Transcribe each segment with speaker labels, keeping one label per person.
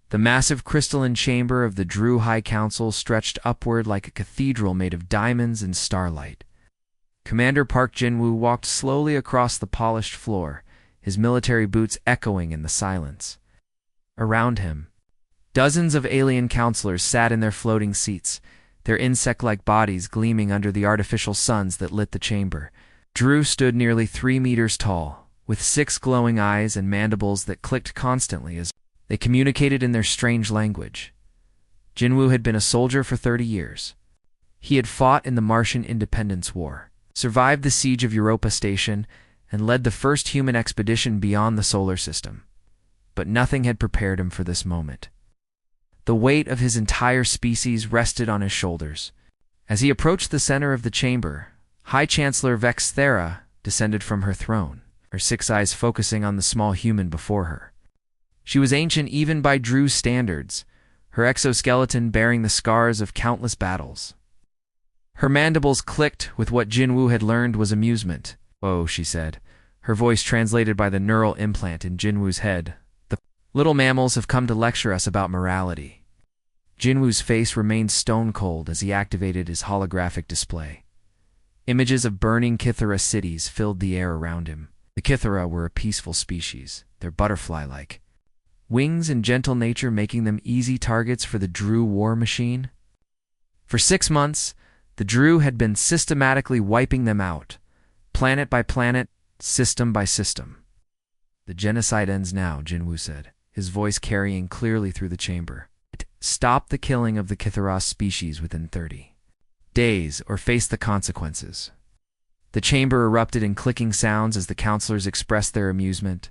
Speaker 1: The massive crystalline chamber of the Droo High Council stretched upward like a cathedral made of diamonds and starlight. Commander Park Jin-woo walked slowly across the polished floor, his military boots echoing in the silence. Around him, dozens of alien counselors sat in their floating seats, their insect-like bodies gleaming under the artificial suns that lit the chamber. Droo stood nearly 3 meters tall, with 6 glowing eyes and mandibles that clicked constantly as they communicated in their strange language. Jin-woo had been a soldier for 30 years. He had fought in the Martian Independence War, survived the siege of Europa Station, and led the first human expedition beyond the solar system. But nothing had prepared him for this moment. The weight of his entire species rested on his shoulders. As he approached the center of the chamber, High Chancellor Vexthera descended from her throne, her 6 eyes focusing on the small human before her. She was ancient even by Droo's standards, her exoskeleton bearing the scars of countless battles. Her mandibles clicked with what Jin-woo had learned was amusement. "Oh," she said, her voice translated by the neural implant in Jin-woo's head. "The little mammals have come to lecture us about morality." Jin-woo's face remained stone-cold as he activated his holographic display. Images of burning Kythera cities filled the air around him. The Kythera were a peaceful species, their butterfly-like wings and gentle nature making them easy targets for the Droo war machine. For 6 months, the Droo had been systematically wiping them out, planet by planet, system by system. "The genocide ends now," Jin-woo said, his voice carrying clearly through the chamber. "Stop the killing of the Kythera species within 30 days, or face the consequences." The chamber erupted in clicking sounds as the counselors expressed their amusement.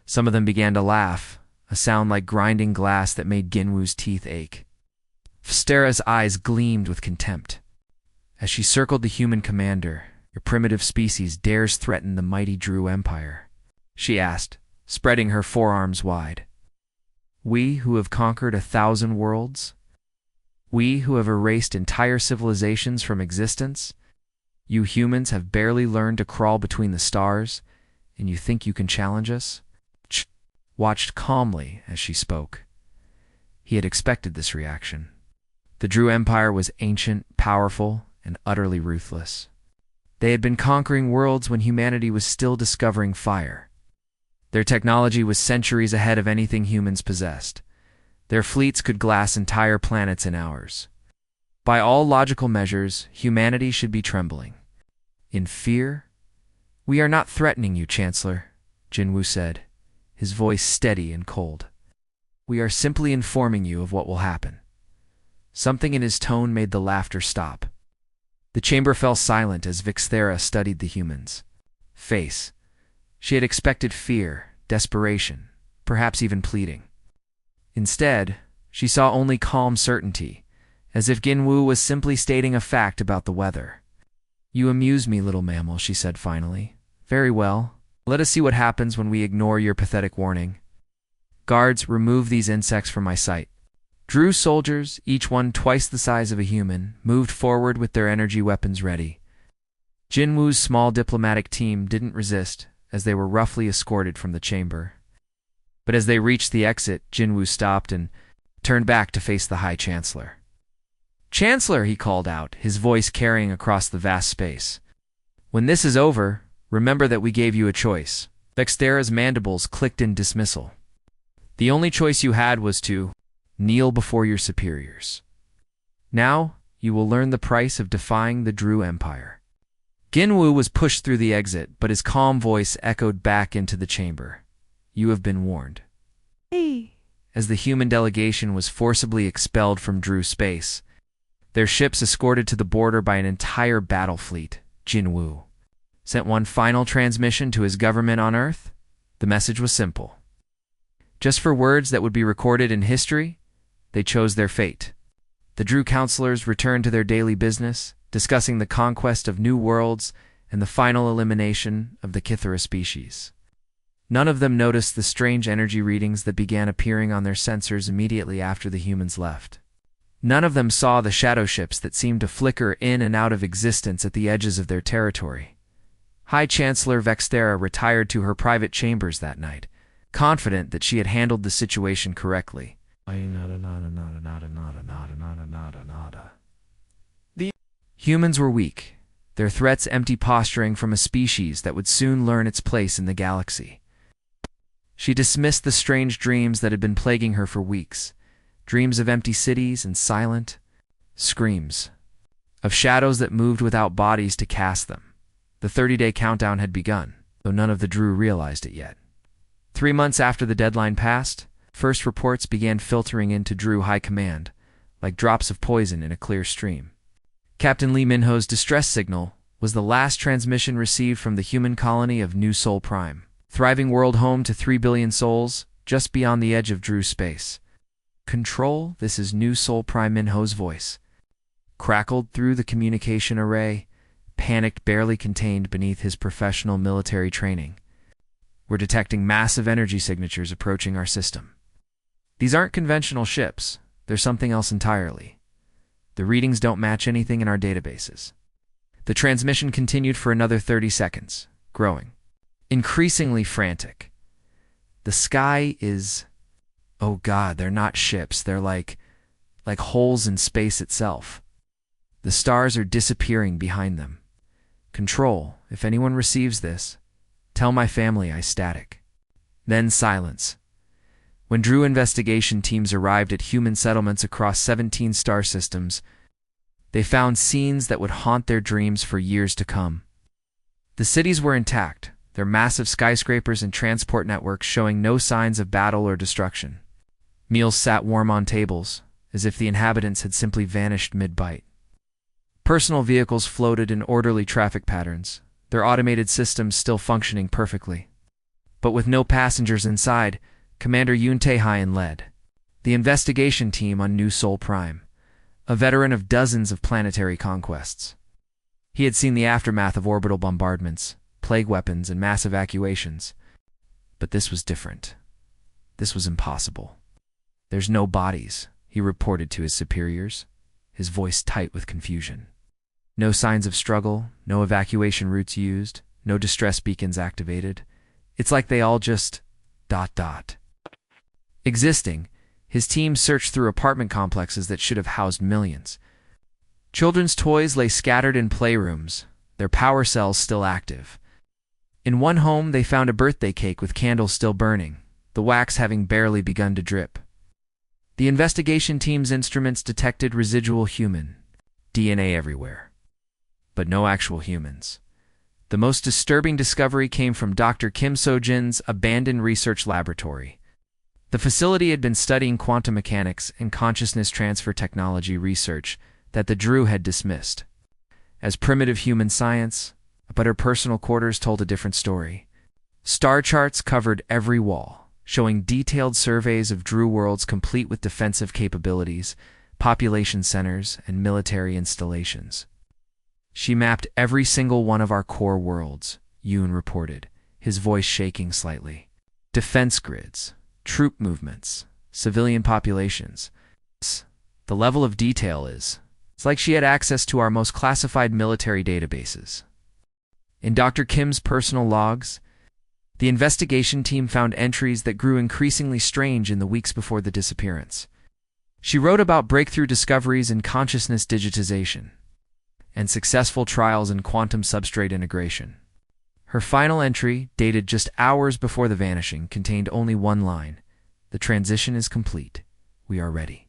Speaker 1: Some of them began to laugh, a sound like grinding glass that made Jin-woo's teeth ache. Vexthera's eyes gleamed with contempt. As she circled the human commander, "Your primitive species dares threaten the mighty Droo Empire?" she asked, spreading her forearms wide. "We who have conquered 1,000 worlds? We who have erased entire civilizations from existence? You humans have barely learned to crawl between the stars, and you think you can challenge us?" Ch watched calmly as she spoke. He had expected this reaction. The Droo Empire was ancient, powerful, and utterly ruthless. They had been conquering worlds when humanity was still discovering fire. Their technology was centuries ahead of anything humans possessed. Their fleets could glass entire planets in hours. By all logical measures, humanity should be trembling. In fear? "We are not threatening you, Chancellor," Jin-woo said, his voice steady and cold. "We are simply informing you of what will happen." Something in his tone made the laughter stop. The chamber fell silent as Vexthera studied the human's face. She had expected fear, desperation, perhaps even pleading. Instead, she saw only calm certainty, as if Jin-woo was simply stating a fact about the weather. "You amuse me, little mammal," she said finally. "Very well. Let us see what happens when we ignore your pathetic warning. Guards, remove these insects from my sight." Droo soldiers, each one twice the size of a human, moved forward with their energy weapons ready. Jin-woo's small diplomatic team didn't resist, as they were roughly escorted from the chamber. But as they reached the exit, Jin-woo stopped and turned back to face the High Chancellor. "Chancellor," he called out, his voice carrying across the vast space. "When this is over, remember that we gave you a choice." Vexthera's mandibles clicked in dismissal. "The only choice you had was to kneel before your superiors. Now, you will learn the price of defying the Droo Empire." Jin-woo was pushed through the exit, but his calm voice echoed back into the chamber. "You have been warned."
Speaker 2: Hey.
Speaker 1: As the human delegation was forcibly expelled from Droo space, their ships escorted to the border by an entire battle fleet, Jin-woo sent one final transmission to his government on Earth. The message was simple. Just for words that would be recorded in history, they chose their fate. The Droo counselors returned to their daily business, discussing the conquest of new worlds and the final elimination of the Kythera species. None of them noticed the strange energy readings that began appearing on their sensors immediately after the humans left. None of them saw the shadow ships that seemed to flicker in and out of existence at the edges of their territory. High Chancellor Vexthera retired to her private chambers that night, confident that she had handled the situation correctly. The humans were weak, their threats empty posturing from a species that would soon learn its place in the galaxy. She dismissed the strange dreams that had been plaguing her for weeks, dreams of empty cities and silent screams, of shadows that moved without bodies to cast them. The 30-day countdown had begun, though none of the Droo realized it yet. 3 months after the deadline passed, first reports began filtering into Droo High Command, like drops of poison in a clear stream. Captain Lee Minho's distress signal was the last transmission received from the human colony of New Sol Prime, thriving world home to 3 billion souls, just beyond the edge of Droo space. "Control, this is New Sol Prime," Minho's voice crackled through the communication array, panicked barely contained beneath his professional military training. "We're detecting massive energy signatures approaching our system. These aren't conventional ships, they're something else entirely. The readings don't match anything in our databases." The transmission continued for another 30 seconds, growing increasingly frantic. "The sky is... oh God, they're not ships, they're like holes in space itself. The stars are disappearing behind them. Control, if anyone receives this, tell my family I static." Then silence. When Droo investigation teams arrived at human settlements across 17 star systems, they found scenes that would haunt their dreams for years to come. The cities were intact, their massive skyscrapers and transport networks showing no signs of battle or destruction. Meals sat warm on tables, as if the inhabitants had simply vanished mid-bite. Personal vehicles floated in orderly traffic patterns, their automated systems still functioning perfectly. But with no passengers inside, Commander Yoon Tae-hyun led the investigation team on New Sol Prime, a veteran of dozens of planetary conquests. He had seen the aftermath of orbital bombardments, plague weapons, and mass evacuations. But this was different. This was impossible. "There's no bodies," he reported to his superiors, his voice tight with confusion. "No signs of struggle, no evacuation routes used, no distress beacons activated. It's like they all just... Existing, his team searched through apartment complexes that should have housed millions. Children's toys lay scattered in playrooms, their power cells still active. In one home, they found a birthday cake with candles still burning, the wax having barely begun to drip. The investigation team's instruments detected residual human DNA everywhere, but no actual humans. The most disturbing discovery came from Dr. Kim So-jin's abandoned research laboratory. The facility had been studying quantum mechanics and consciousness transfer technology research that the Droo had dismissed as primitive human science, but her personal quarters told a different story. Star charts covered every wall, showing detailed surveys of Droo worlds complete with defensive capabilities, population centers, and military installations. "She mapped every single one of our core worlds," Yoon reported, his voice shaking slightly. "Defense grids, troop movements, civilian populations. The level of detail is... it's like she had access to our most classified military databases." In Dr. Kim's personal logs, the investigation team found entries that grew increasingly strange in the weeks before the disappearance. She wrote about breakthrough discoveries in consciousness digitization and successful trials in quantum substrate integration. Her final entry, dated just hours before the vanishing, contained only one line: "The transition is complete. We are ready."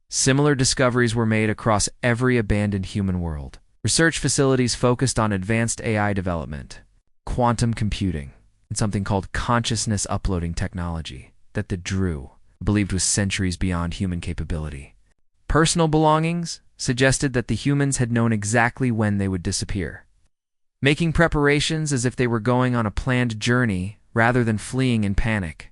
Speaker 1: Similar discoveries were made across every abandoned human world. Research facilities focused on advanced AI development, quantum computing, and something called consciousness uploading technology that the Droo believed was centuries beyond human capability. Personal belongings suggested that the humans had known exactly when they would disappear, making preparations as if they were going on a planned journey rather than fleeing in panic.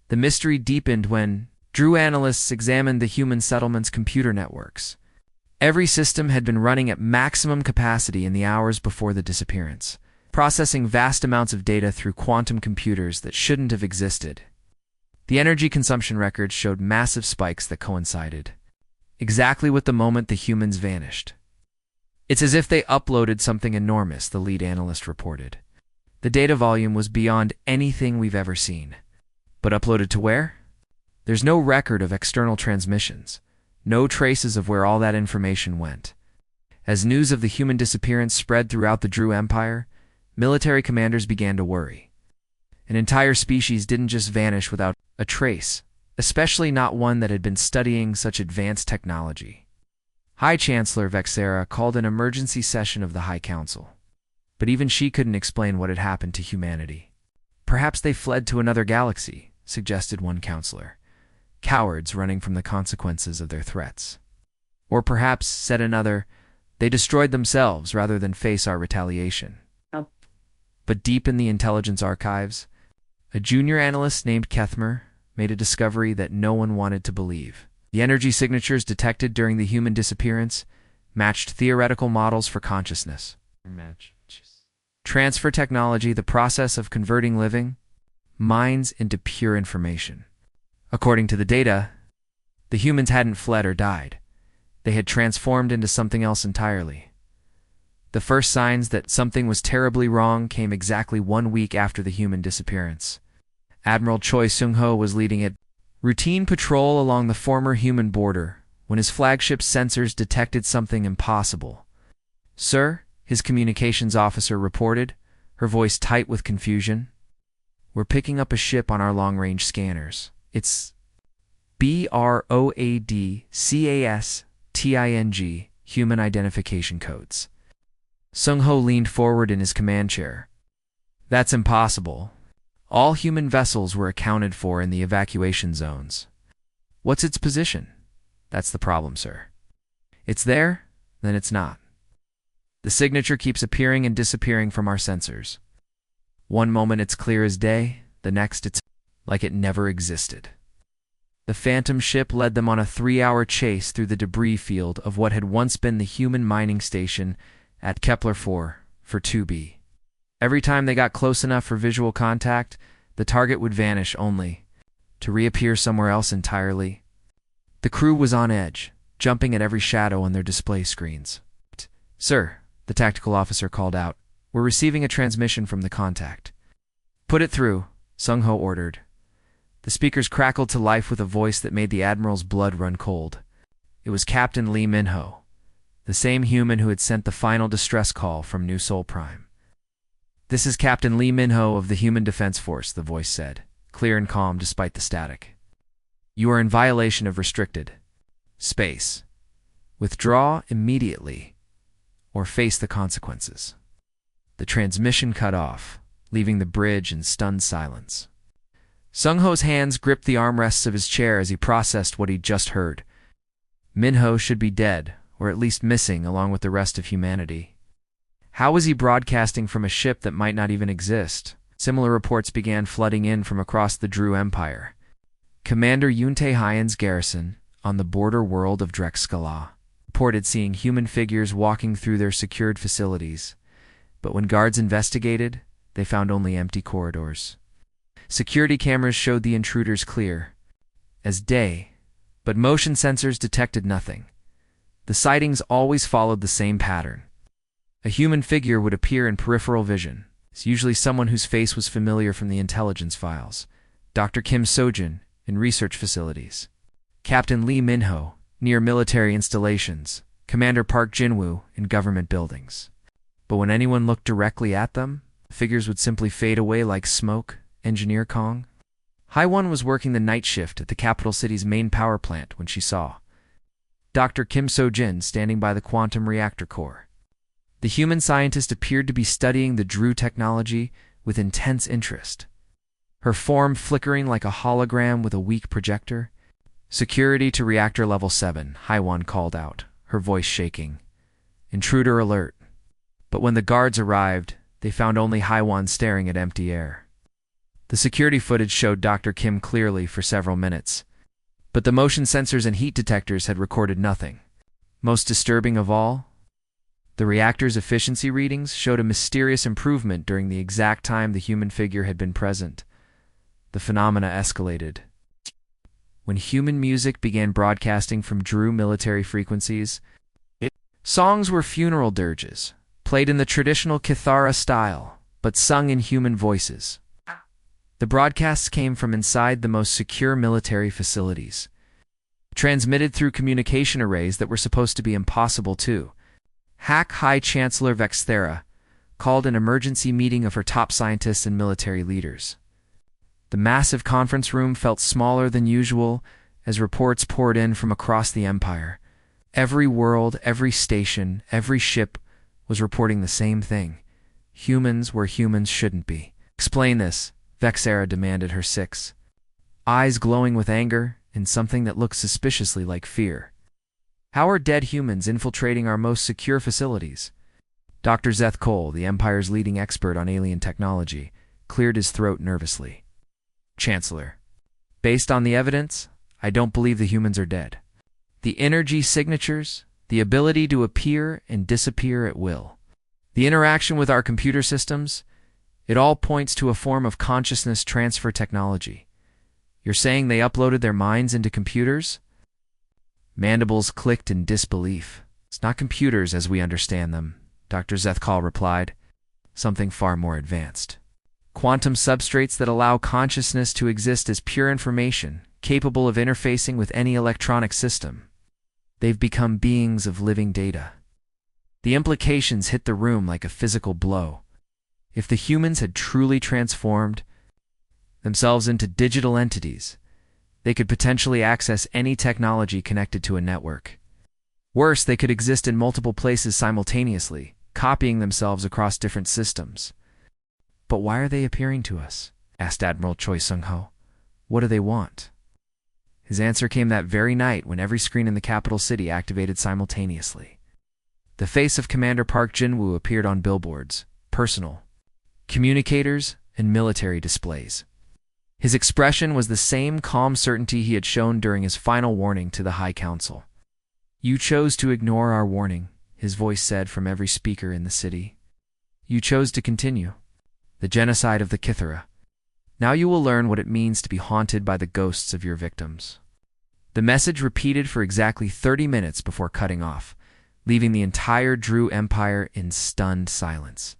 Speaker 1: The mystery deepened when Droo analysts examined the human settlement's computer networks. Every system had been running at maximum capacity in the hours before the disappearance, processing vast amounts of data through quantum computers that shouldn't have existed. The energy consumption records showed massive spikes that coincided exactly with the moment the humans vanished. "It's as if they uploaded something enormous," the lead analyst reported. "The data volume was beyond anything we've ever seen. But uploaded to where? There's no record of external transmissions, no traces of where all that information went. As news of the human disappearance spread throughout the Droo Empire, military commanders began to worry. An entire species didn't just vanish without a trace, especially not one that had been studying such advanced technology. High Chancellor Vexera called an emergency session of the High Council. But even she couldn't explain what had happened to humanity. Perhaps they fled to another galaxy, suggested one counselor. Cowards running from the consequences of their threats. Or perhaps, said another, they destroyed themselves rather than face our retaliation.
Speaker 2: Oh.
Speaker 1: But deep in the intelligence archives, a junior analyst named Kethmer made a discovery that no one wanted to believe. The energy signatures detected during the human disappearance matched theoretical models for consciousness. Transfer technology, the process of converting living minds into pure information. According to the data, the humans hadn't fled or died. They had transformed into something else entirely. The first signs that something was terribly wrong came exactly 1 week after the human disappearance. Admiral Choi Seung-ho was leading a routine patrol along the former human border when his flagship's sensors detected something impossible. "Sir," his communications officer reported, her voice tight with confusion, "we're picking up a ship on our long-range scanners. It's BROADCASTING, human identification codes." Seung-ho leaned forward in his command chair. "That's impossible. All human vessels were accounted for in the evacuation zones." "What's its position?" "That's the problem, sir. It's there, then it's not. The signature keeps appearing and disappearing from our sensors. One moment it's clear as day, the next it's like it never existed." The phantom ship led them on a 3-hour chase through the debris field of what had once been the human mining station at Kepler 4 for 2b. Every time they got close enough for visual contact, the target would vanish only to reappear somewhere else entirely. The crew was on edge, jumping at every shadow on their display screens. "Sir," the tactical officer called out, "we're receiving a transmission from the contact." "Put it through," Seung-ho ordered. The speakers crackled to life with a voice that made the Admiral's blood run cold. It was Captain Lee Min-ho, the same human who had sent the final distress call from New Sol Prime. "This is Captain Lee Min-ho of the Human Defense Force," the voice said, clear and calm despite the static. "You are in violation of restricted space. Withdraw immediately or face the consequences." The transmission cut off, leaving the bridge in stunned silence. Seung-ho's hands gripped the armrests of his chair as he processed what he'd just heard. Min-ho should be dead, or at least missing along with the rest of humanity. How was he broadcasting from a ship that might not even exist? Similar reports began flooding in from across the Droo Empire. Commander Yoon Tae-hyun's garrison, on the border world of Drexskala, reported seeing human figures walking through their secured facilities, but when guards investigated, they found only empty corridors. Security cameras showed the intruders clear as day, but motion sensors detected nothing. The sightings always followed the same pattern. A human figure would appear in peripheral vision. It's usually someone whose face was familiar from the intelligence files. Dr. Kim Sojin in research facilities. Captain Lee Min-ho near military installations. Commander Park Jin-woo in government buildings. But when anyone looked directly at them, the figures would simply fade away like smoke. Engineer Kong. Hai-won was working the night shift at the capital city's main power plant when she saw Dr. Kim So-jin standing by the quantum reactor core. The human scientist appeared to be studying the Droo technology with intense interest. Her form flickering like a hologram with a weak projector. "Security to reactor level 7, Hai-won called out, her voice shaking. "Intruder alert." But when the guards arrived, they found only Hai-won staring at empty air. The security footage showed Dr. Kim clearly for several minutes, but the motion sensors and heat detectors had recorded nothing. Most disturbing of all, the reactor's efficiency readings showed a mysterious improvement during the exact time the human figure had been present. The phenomena escalated. When human music began broadcasting from Droo military frequencies, songs were funeral dirges, played in the traditional Kithara style, but sung in human voices. The broadcasts came from inside the most secure military facilities, transmitted through communication arrays that were supposed to be impossible to hack. High Chancellor Vexthera called an emergency meeting of her top scientists and military leaders. The massive conference room felt smaller than usual as reports poured in from across the Empire. Every world, every station, every ship was reporting the same thing. Humans where humans shouldn't be. Explain this, Vexthera demanded, her six eyes glowing with anger and something that looked suspiciously like fear. How are dead humans infiltrating our most secure facilities? Dr. Zeth Cole, the Empire's leading expert on alien technology, cleared his throat nervously. Chancellor, based on the evidence, I don't believe the humans are dead. The energy signatures, the ability to appear and disappear at will, the interaction with our computer systems, it all points to a form of consciousness transfer technology. You're saying they uploaded their minds into computers? Mandibles clicked in disbelief. It's not computers as we understand them, Dr. Zethkal replied. Something far more advanced. Quantum substrates that allow consciousness to exist as pure information, capable of interfacing with any electronic system. They've become beings of living data. The implications hit the room like a physical blow. If the humans had truly transformed themselves into digital entities, they could potentially access any technology connected to a network. Worse, they could exist in multiple places simultaneously, copying themselves across different systems. But why are they appearing to us? Asked Admiral Choi Sung-ho. What do they want? His answer came that very night when every screen in the capital city activated simultaneously. The face of Commander Park Jin-woo appeared on billboards, personal communicators, and military displays. His expression was the same calm certainty he had shown during his final warning to the High Council. You chose to ignore our warning, his voice said from every speaker in the city. You chose to continue the genocide of the Kithara. Now you will learn what it means to be haunted by the ghosts of your victims. The message repeated for exactly 30 minutes before cutting off, leaving the entire Droo Empire in stunned silence.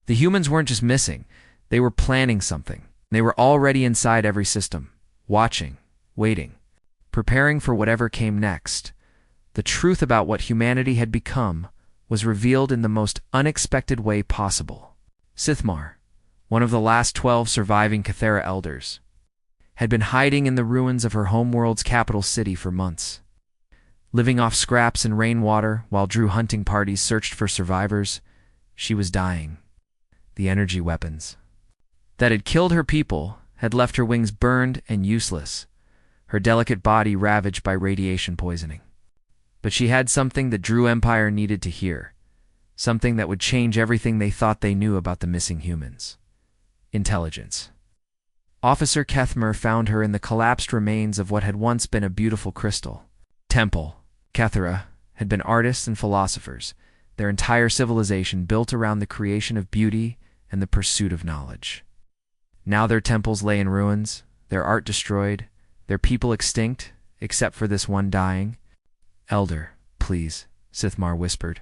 Speaker 1: The humans weren't just missing, they were planning something. They were already inside every system, watching, waiting, preparing for whatever came next. The truth about what humanity had become was revealed in the most unexpected way possible. Sithmar, one of the last 12 surviving Kithara elders, had been hiding in the ruins of her homeworld's capital city for months. Living off scraps and rainwater while Droo hunting parties searched for survivors, she was dying. The energy weapons that had killed her people had left her wings burned and useless, her delicate body ravaged by radiation poisoning. But she had something the Droo Empire needed to hear, something that would change everything they thought they knew about the missing humans. Intelligence. Officer Kethmer found her in the collapsed remains of what had once been a beautiful crystal temple. Kethera had been artists and philosophers, their entire civilization built around the creation of beauty and the pursuit of knowledge. Now their temples lay in ruins, their art destroyed, their people extinct, except for this one dying. Elder, please, Sithmar whispered,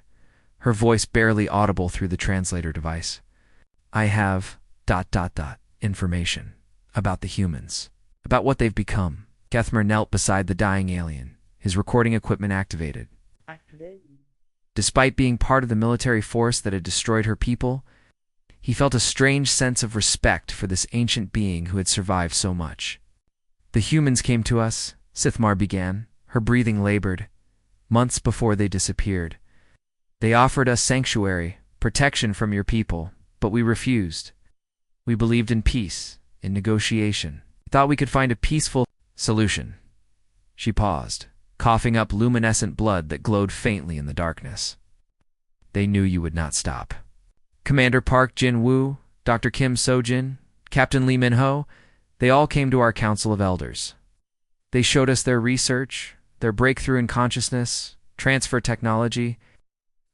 Speaker 1: her voice barely audible through the translator device. I have ... information about the humans, about what they've become. Kethmer knelt beside the dying alien, his recording equipment activated. Despite being part of the military force that had destroyed her people, he felt a strange sense of respect for this ancient being who had survived so much. The humans came to us, Sithmar began, her breathing labored, months before they disappeared. They offered us sanctuary, protection from your people, but we refused. We believed in peace, in negotiation. We thought we could find a peaceful solution. She paused, coughing up luminescent blood that glowed faintly in the darkness. They knew you would not stop. Commander Park Jin-woo, Dr. Kim Sojin, Captain Lee Min-ho, they all came to our Council of Elders. They showed us their research, their breakthrough in consciousness, transfer technology.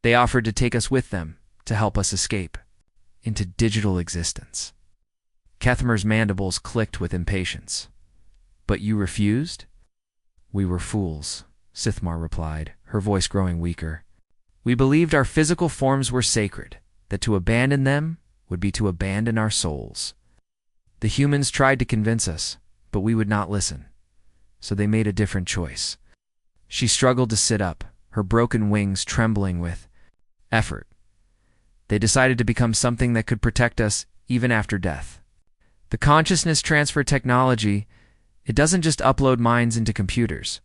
Speaker 1: They offered to take us with them, to help us escape into digital existence. Kethmer's mandibles clicked with impatience. But you refused? We were fools, Sithmar replied, her voice growing weaker. We believed our physical forms were sacred, that to abandon them would be to abandon our souls. The humans tried to convince us, but we would not listen. So they made a different choice. She struggled to sit up, her broken wings trembling with effort. They decided to become something that could protect us even after death. The consciousness transfer technology, it doesn't just upload minds into computers.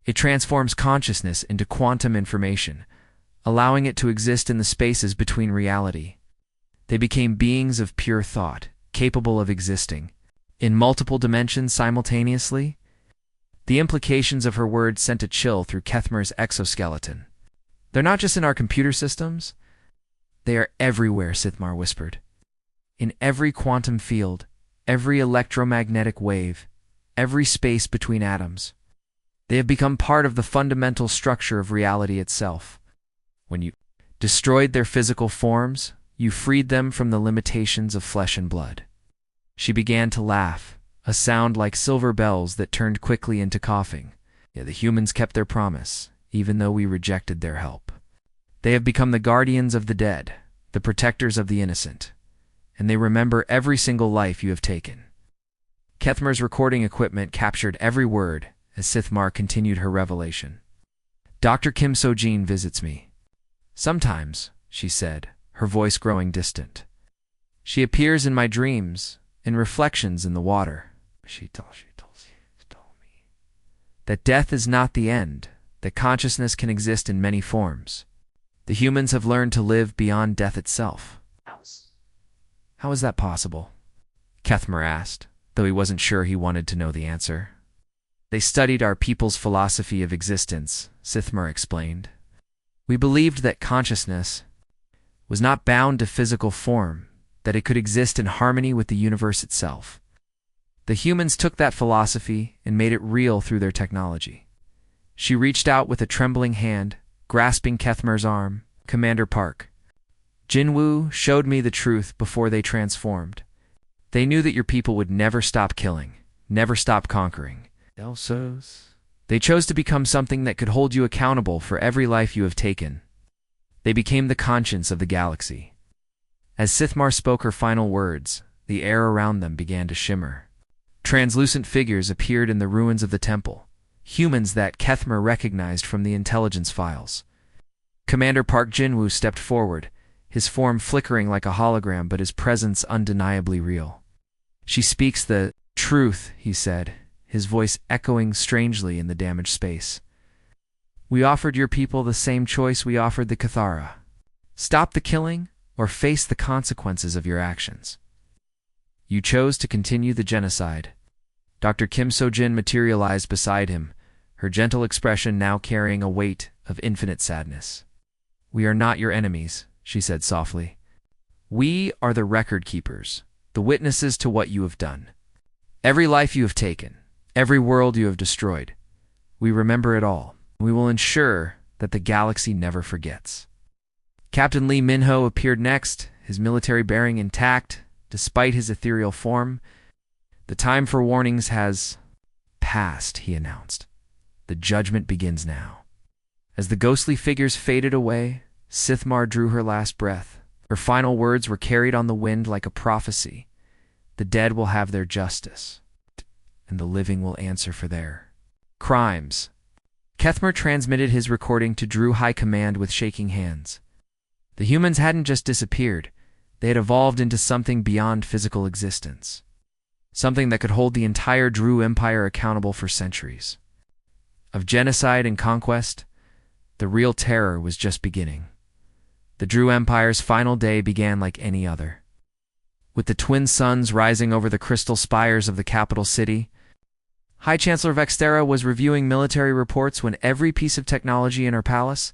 Speaker 1: It transforms consciousness into quantum information, allowing it to exist in the spaces between reality. They became beings of pure thought, capable of existing in multiple dimensions simultaneously. The implications of her words sent a chill through Kethmer's exoskeleton. They're not just in our computer systems. They are everywhere, Sithmar whispered. In every quantum field, every electromagnetic wave, every space between atoms. They have become part of the fundamental structure of reality itself. When you destroyed their physical forms, you freed them from the limitations of flesh and blood. She began to laugh, a sound like silver bells that turned quickly into coughing. Yeah, the humans kept their promise, even though we rejected their help. They have become the guardians of the dead, the protectors of the innocent, and they remember every single life you have taken. Kethmer's recording equipment captured every word as Sithmar continued her revelation. Dr. Kim Sojin visits me. Sometimes, she said, her voice growing distant. She appears in my dreams, in reflections in the water. She told me that death is not the end, that consciousness can exist in many forms. The humans have learned to live beyond death itself. How is that possible? Kethmer asked, though he wasn't sure he wanted to know the answer. They studied our people's philosophy of existence, Sithmar explained. We believed that consciousness was not bound to physical form, that it could exist in harmony with the universe itself. The humans took that philosophy and made it real through their technology. She reached out with a trembling hand, grasping Kethmer's arm. Commander Park, Jinwoo showed me the truth before they transformed. They knew that your people would never stop killing, never stop conquering. They chose to become something that could hold you accountable for every life you have taken. They became the conscience of the galaxy. As Sithmar spoke her final words, the air around them began to shimmer. Translucent figures appeared in the ruins of the temple, humans that Kethmer recognized from the intelligence files. Commander Park Jinwoo stepped forward, his form flickering like a hologram but his presence undeniably real. She speaks the truth, he said, his voice echoing strangely in the damaged space. We offered your people the same choice we offered the Cathara. Stop the killing or face the consequences of your actions. You chose to continue the genocide. Dr. Kim Sojin materialized beside him, her gentle expression now carrying a weight of infinite sadness. We are not your enemies, she said softly. We are the record keepers, the witnesses to what you have done. Every life you have taken, every world you have destroyed. We remember it all. We will ensure that the galaxy never forgets. Captain Lee Minho appeared next, his military bearing intact, despite his ethereal form. The time for warnings has passed, he announced. The judgment begins now. As the ghostly figures faded away, Sithmar drew her last breath. Her final words were carried on the wind like a prophecy. The dead will have their justice, and the living will answer for their crimes. Kethmer transmitted his recording to Droo High Command with shaking hands. The humans hadn't just disappeared. They had evolved into something beyond physical existence. Something that could hold the entire Droo Empire accountable for centuries. Of genocide and conquest, the real terror was just beginning. The Droo Empire's final day began like any other. With the twin suns rising over the crystal spires of the capital city, High Chancellor Vextera was reviewing military reports when every piece of technology in her palace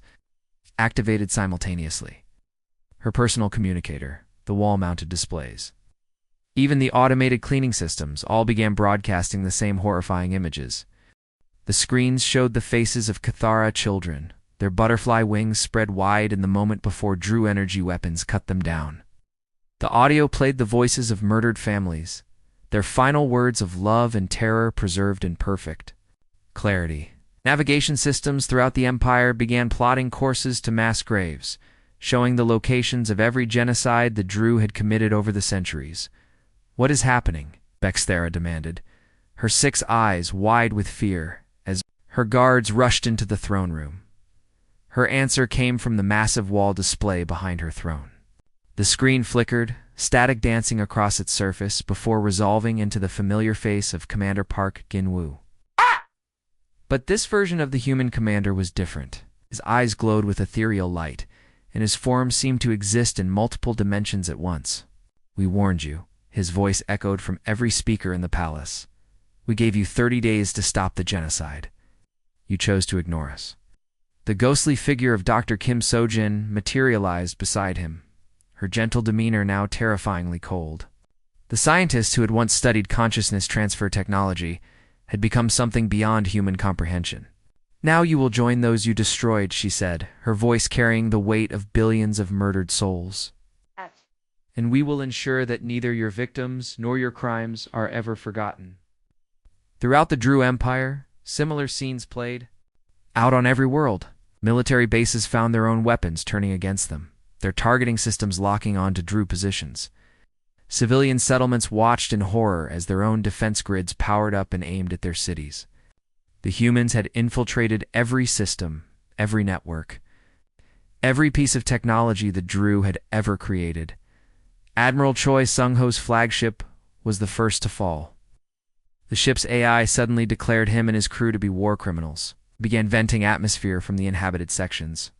Speaker 1: activated simultaneously. Her personal communicator, the wall-mounted displays. Even the automated cleaning systems all began broadcasting the same horrifying images. The screens showed the faces of Cathara children, their butterfly wings spread wide in the moment before Droo energy weapons cut them down. The audio played the voices of murdered families, their final words of love and terror preserved in perfect clarity. Navigation systems throughout the Empire began plotting courses to mass graves, showing the locations of every genocide the Droo had committed over the centuries. What is happening? Bexthera demanded, her 6 eyes wide with fear as her guards rushed into the throne room. Her answer came from the massive wall display behind her throne. The screen flickered, static dancing across its surface before resolving into the familiar face of Commander Park Jin-woo. But this version of the human commander was different. His eyes glowed with ethereal light, and his form seemed to exist in multiple dimensions at once. "We warned you," his voice echoed from every speaker in the palace. "We gave you 30 days to stop the genocide. You chose to ignore us." The ghostly figure of Dr. Kim Sojin materialized beside him, her gentle demeanor now terrifyingly cold. The scientist who had once studied consciousness transfer technology had become something beyond human comprehension. "Now you will join those you destroyed," she said, her voice carrying the weight of billions of murdered souls. "And we will ensure that neither your victims nor your crimes are ever forgotten." Throughout the Droo Empire, similar scenes played out on every world. Military bases found their own weapons turning against them, their targeting systems locking on to Droo positions. Civilian settlements watched in horror as their own defense grids powered up and aimed at their cities. The humans had infiltrated every system, every network, every piece of technology the Droo had ever created. Admiral Choi Sung-ho's flagship was the first to fall. The ship's AI suddenly declared him and his crew to be war criminals, began venting atmosphere from the inhabited sections.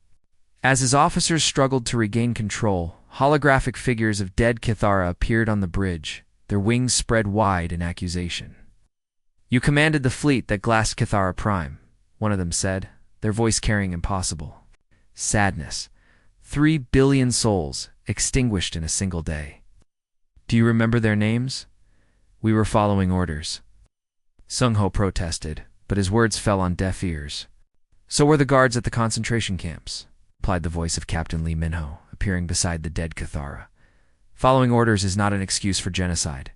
Speaker 1: As his officers struggled to regain control, holographic figures of dead Kithara appeared on the bridge, their wings spread wide in accusation. "You commanded the fleet that glassed Kithara Prime," one of them said, their voice carrying impossible sadness. 3 billion souls extinguished in a single day. "Do you remember their names?" "We were following orders." Sung-ho protested, but his words fell on deaf ears. "So were the guards at the concentration camps," replied the voice of Captain Lee Minho, appearing beside the dead Kithara. "Following orders is not an excuse for genocide."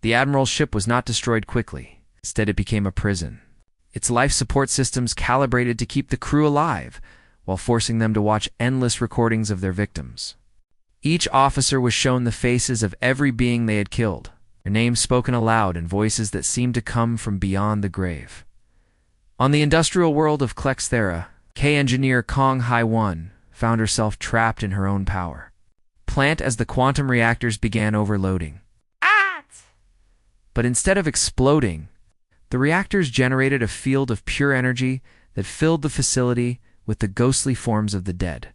Speaker 1: The Admiral's ship was not destroyed quickly. Instead, it became a prison. Its life support systems calibrated to keep the crew alive, while forcing them to watch endless recordings of their victims. Each officer was shown the faces of every being they had killed, their names spoken aloud in voices that seemed to come from beyond the grave. On the industrial world of Klexthera, K-engineer Kong Hai-won found herself trapped in her own power. Plant as the quantum reactors began overloading. But instead of exploding, the reactors generated a field of pure energy that filled the facility with the ghostly forms of the dead.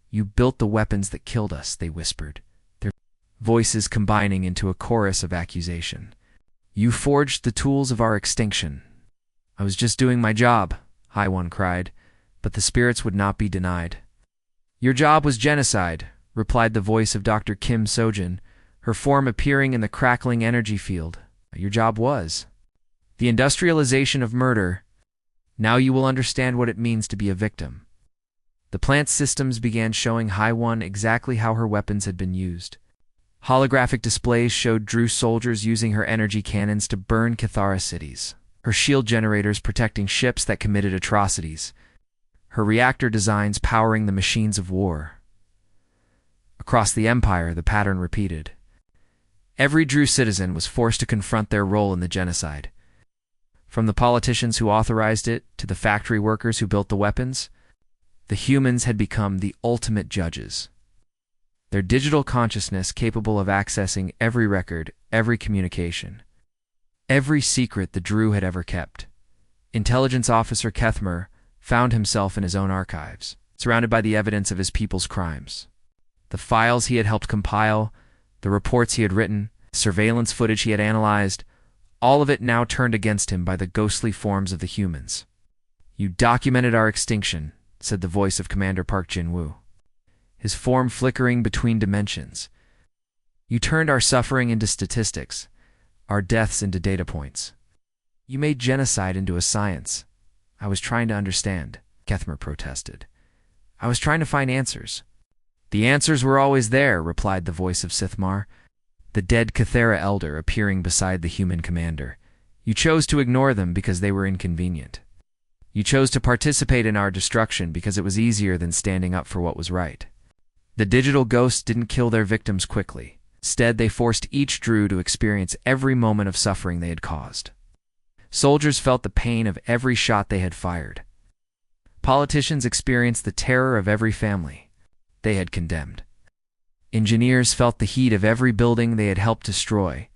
Speaker 1: "You built the weapons that killed us," they whispered, their voices combining into a chorus of accusation. "You forged the tools of our extinction." "I was just doing my job," Hai-won cried, but the spirits would not be denied. "Your job was genocide," replied the voice of Dr. Kim Sojin, her form appearing in the crackling energy field. "Your job was the industrialization of murder. Now you will understand what it means to be a victim." The plant systems began showing Hai-won exactly how her weapons had been used. Holographic displays showed Droo soldiers using her energy cannons to burn Kithara cities, her shield generators protecting ships that committed atrocities, her reactor designs powering the machines of war. Across the Empire, the pattern repeated. Every Droo citizen was forced to confront their role in the genocide. From the politicians who authorized it to the factory workers who built the weapons, the humans had become the ultimate judges. Their digital consciousness capable of accessing every record, every communication, every secret the Droo had ever kept. Intelligence Officer Kethmer found himself in his own archives, surrounded by the evidence of his people's crimes. The files he had helped compile, the reports he had written, surveillance footage he had analyzed, all of it now turned against him by the ghostly forms of the humans. "You documented our extinction," said the voice of Commander Park Jin-woo, his form flickering between dimensions. "You turned our suffering into statistics, our deaths into data points. You made genocide into a science." "I was trying to understand," Kethmer protested. "I was trying to find answers." "The answers were always there," replied the voice of Sithmar, the dead Kithara elder appearing beside the human commander. "You chose to ignore them because they were inconvenient. You chose to participate in our destruction because it was easier than standing up for what was right." The digital ghosts didn't kill their victims quickly. Instead, they forced each Droo to experience every moment of suffering they had caused. Soldiers felt the pain of every shot they had fired. Politicians experienced the terror of every family they had condemned. Engineers felt the heat of every building they had helped destroy,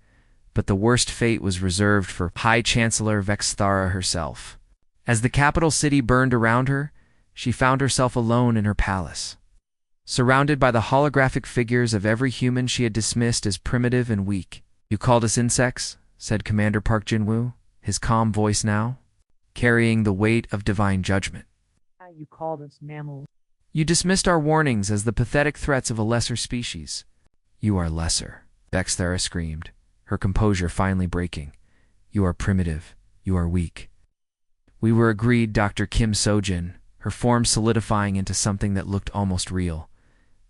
Speaker 1: but the worst fate was reserved for High Chancellor Vexthara herself. As the capital city burned around her, she found herself alone in her palace. Surrounded by the holographic figures of every human she had dismissed as primitive and weak. "You called us insects," said Commander Park Jin-woo, his calm voice now carrying the weight of divine judgment.
Speaker 2: You called us mammals.
Speaker 1: "You dismissed our warnings as the pathetic threats of a lesser species." "You are lesser," Vexthara screamed, her composure finally breaking. "You are primitive. You are weak." "We were agreed," Dr. Kim Sojin, her form solidifying into something that looked almost real.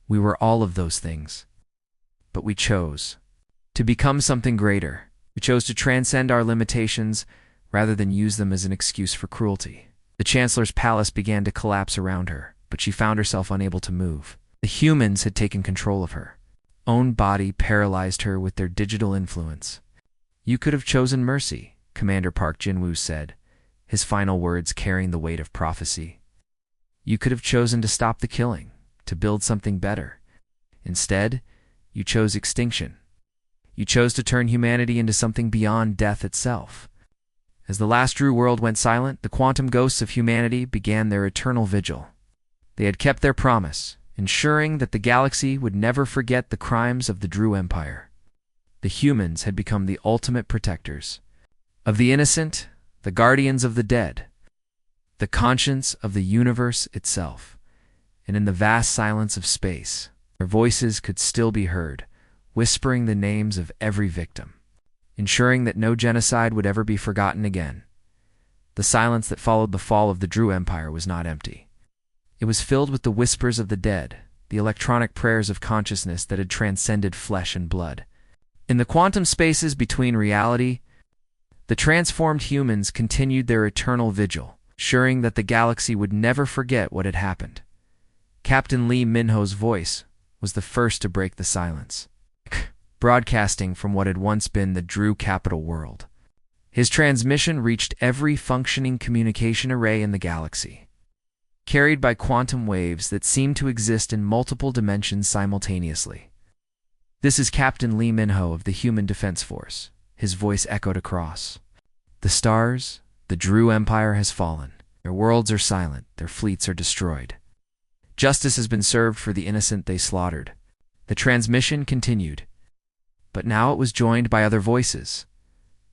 Speaker 1: "We were all of those things. But we chose to become something greater. We chose to transcend our limitations rather than use them as an excuse for cruelty." The Chancellor's palace began to collapse around her, but she found herself unable to move. The humans had taken control of her. Own body paralyzed her with their digital influence. "You could have chosen mercy," Commander Park Jin-woo said, his final words carrying the weight of prophecy. "You could have chosen to stop the killing, to build something better. Instead, you chose extinction. You chose to turn humanity into something beyond death itself." As the last Droo world went silent, the quantum ghosts of humanity began their eternal vigil. They had kept their promise, ensuring that the galaxy would never forget the crimes of the Droo Empire. The humans had become the ultimate protectors of the innocent, the guardians of the dead, the conscience of the universe itself. And in the vast silence of space, their voices could still be heard, whispering the names of every victim, ensuring that no genocide would ever be forgotten again. The silence that followed the fall of the Droo Empire was not empty. It was filled with the whispers of the dead, the electronic prayers of consciousness that had transcended flesh and blood. In the quantum spaces between reality, the transformed humans continued their eternal vigil, ensuring that the galaxy would never forget what had happened. Captain Lee Min-ho's voice was the first to break the silence, broadcasting from what had once been the Droo capital world. His transmission reached every functioning communication array in the galaxy, carried by quantum waves that seemed to exist in multiple dimensions simultaneously. "This is Captain Lee Min-ho of the Human Defense Force," his voice echoed across. "The stars, the Droo Empire has fallen. Their worlds are silent, their fleets are destroyed. Justice has been served for the innocent they slaughtered." The transmission continued, but now it was joined by other voices.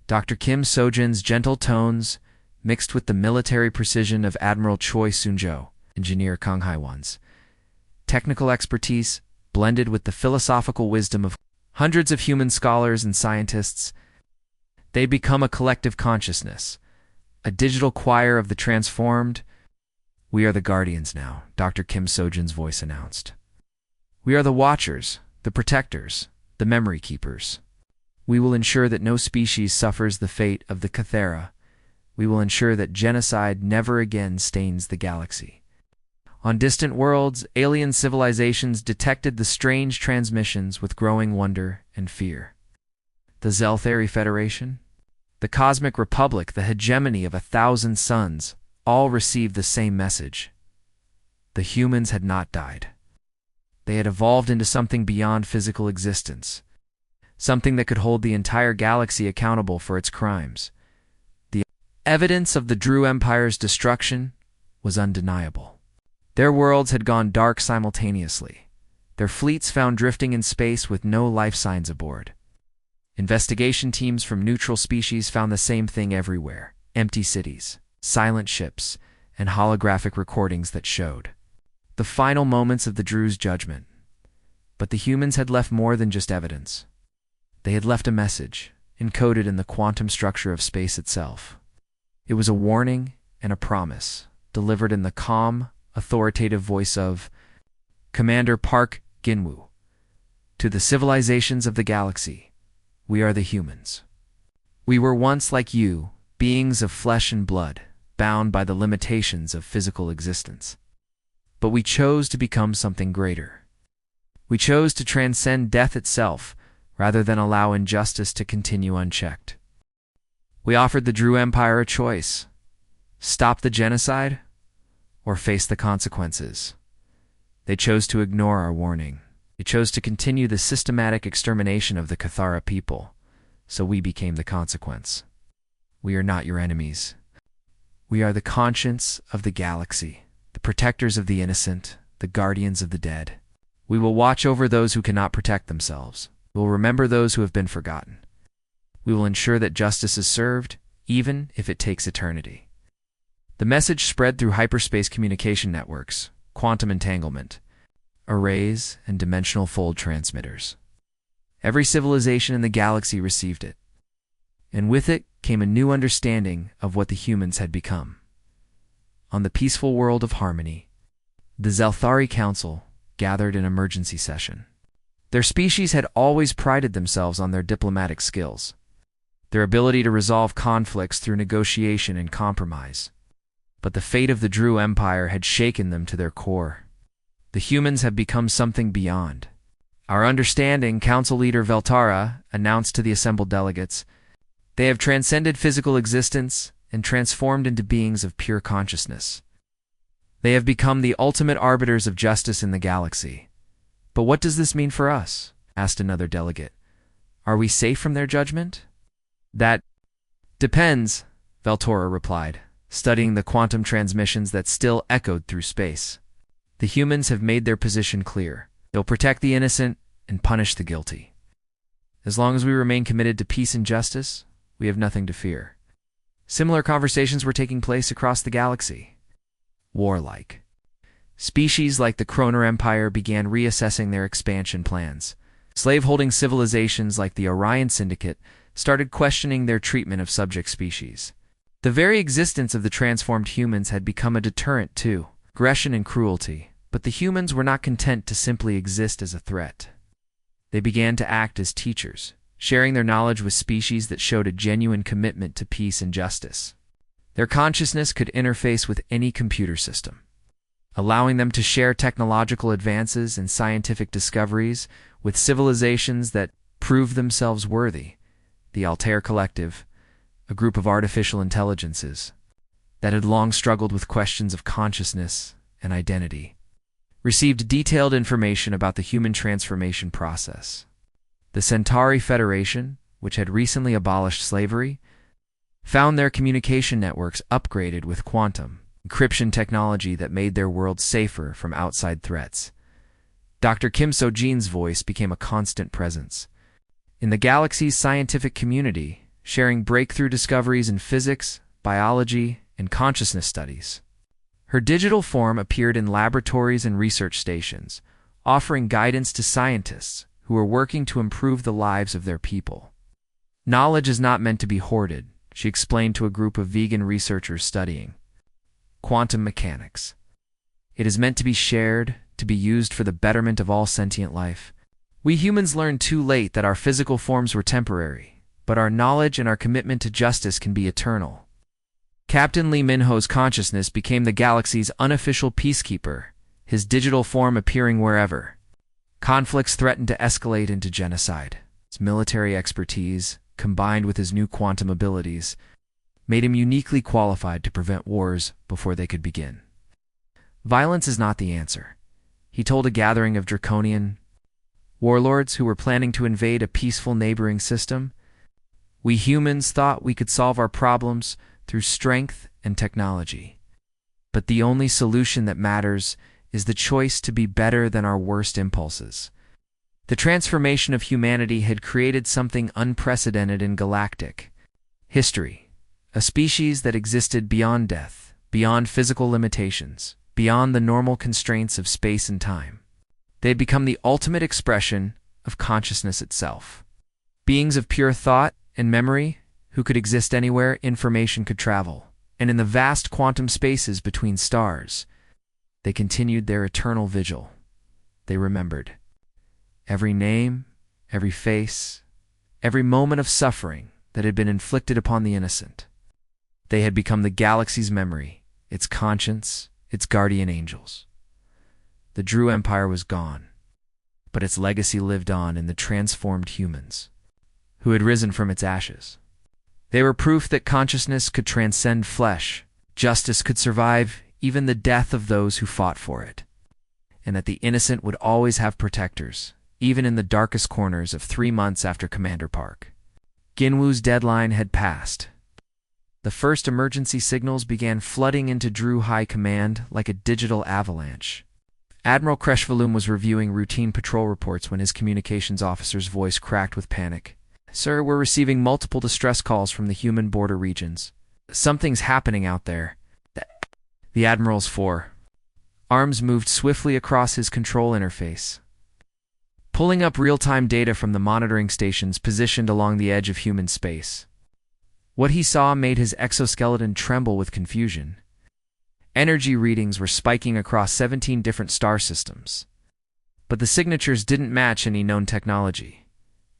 Speaker 1: Dr. Kim Sojin's gentle tones, mixed with the military precision of Admiral Choi Soon-jo, Engineer Kang Hai-won's technical expertise, blended with the philosophical wisdom of hundreds of human scholars and scientists. They become a collective consciousness, a digital choir of the transformed. "We are the guardians now," Dr. Kim Sojin's voice announced. "We are the watchers, the protectors, the memory keepers. We will ensure that no species suffers the fate of the Cathera. We will ensure that genocide never again stains the galaxy." On distant worlds, alien civilizations detected the strange transmissions with growing wonder and fear. The Zelthari Federation, the Cosmic Republic, the hegemony of 1,000 suns, all received the same message. The humans had not died. They had evolved into something beyond physical existence, something that could hold the entire galaxy accountable for its crimes. The evidence of the Droo Empire's destruction was undeniable. Their worlds had gone dark simultaneously, their fleets found drifting in space with no life signs aboard. Investigation teams from neutral species found the same thing everywhere: empty cities, silent ships, and holographic recordings that showed the final moments of the Droo's judgment. But the humans had left more than just evidence. They had left a message, encoded in the quantum structure of space itself. It was a warning and a promise, delivered in the calm, authoritative voice of Commander Park Jin-woo. "To the civilizations of the galaxy, we are the humans. We were once like you, beings of flesh and blood, bound by the limitations of physical existence. But we chose to become something greater. We chose to transcend death itself, rather than allow injustice to continue unchecked. We offered the Droo Empire a choice: stop the genocide or face the consequences. They chose to ignore our warning. They chose to continue the systematic extermination of the Cathara people, so we became the consequence. We are not your enemies. We are the conscience of the galaxy, the protectors of the innocent, the guardians of the dead. We will watch over those who cannot protect themselves. We will remember those who have been forgotten. We will ensure that justice is served, even if it takes eternity. The message spread through hyperspace communication networks, quantum entanglement, arrays, and dimensional fold transmitters. Every civilization in the galaxy received it, and with it came a new understanding of what the humans had become. On the peaceful world of harmony, the Zelthari Council gathered in emergency session. Their species had always prided themselves on their diplomatic skills, their ability to resolve conflicts through negotiation and compromise. But the fate of the Droo Empire had shaken them to their core. The humans have become something beyond. Our understanding, Council Leader Veltara announced to the assembled delegates, they have transcended physical existence and transformed into beings of pure consciousness. They have become the ultimate arbiters of justice in the galaxy. But what does this mean for us? Asked another delegate. Are we safe from their judgment? That depends, Veltora replied, studying the quantum transmissions that still echoed through space. The humans have made their position clear. They'll protect the innocent and punish the guilty. As long as we remain committed to peace and justice, we have nothing to fear. Similar conversations were taking place across the galaxy. Warlike. Species like the Kroner Empire began reassessing their expansion plans. Slave-holding civilizations like the Orion Syndicate started questioning their treatment of subject species. The very existence of the transformed humans had become a deterrent to aggression and cruelty, but the humans were not content to simply exist as a threat. They began to act as teachers, sharing their knowledge with species that showed a genuine commitment to peace and justice. Their consciousness could interface with any computer system, allowing them to share technological advances and scientific discoveries with civilizations that proved themselves worthy. The Altair Collective, a group of artificial intelligences that had long struggled with questions of consciousness and identity, received detailed information about the human transformation process. The Centauri Federation, which had recently abolished slavery, found their communication networks upgraded with quantum encryption technology that made their world safer from outside threats. Dr. Kim So-jin's voice became a constant presence in the galaxy's scientific community, sharing breakthrough discoveries in physics, biology, and consciousness studies. Her digital form appeared in laboratories and research stations, offering guidance to scientists who were working to improve the lives of their people. Knowledge is not meant to be hoarded, she explained to a group of vegan researchers studying quantum mechanics. It is meant to be shared, to be used for the betterment of all sentient life. We humans learned too late that our physical forms were temporary, but our knowledge and our commitment to justice can be eternal. Captain Lee Minho's consciousness became the galaxy's unofficial peacekeeper, his digital form appearing wherever conflicts threatened to escalate into genocide. His military expertise, combined with his new quantum abilities, made him uniquely qualified to prevent wars before they could begin. Violence is not the answer, he told a gathering of draconian warlords who were planning to invade a peaceful neighboring system. We humans thought we could solve our problems through strength and technology. But the only solution that matters is the choice to be better than our worst impulses. The transformation of humanity had created something unprecedented in galactic history, a species that existed beyond death, beyond physical limitations, beyond the normal constraints of space and time. They had become the ultimate expression of consciousness itself. Beings of pure thought and memory who could exist anywhere information could travel, and in the vast quantum spaces between stars, they continued their eternal vigil. They remembered every name, every face, every moment of suffering that had been inflicted upon the innocent. They had become the galaxy's memory, its conscience, its guardian angels. The Droo Empire was gone, but its legacy lived on in the transformed humans who had risen from its ashes. They were proof that consciousness could transcend flesh, justice could survive even the death of those who fought for it, and that the innocent would always have protectors, even in the darkest corners of 3 months after Commander Park. Ginwu's deadline had passed. The first emergency signals began flooding into Droo High Command like a digital avalanche. Admiral Creshvalum was reviewing routine patrol reports when his communications officer's voice cracked with panic. "Sir, we're receiving multiple distress calls from the human border regions. Something's happening out there." The Admiral's four arms moved swiftly across his control interface, pulling up real-time data from the monitoring stations positioned along the edge of human space. What he saw made his exoskeleton tremble with confusion. Energy readings were spiking across 17 different star systems, but the signatures didn't match any known technology.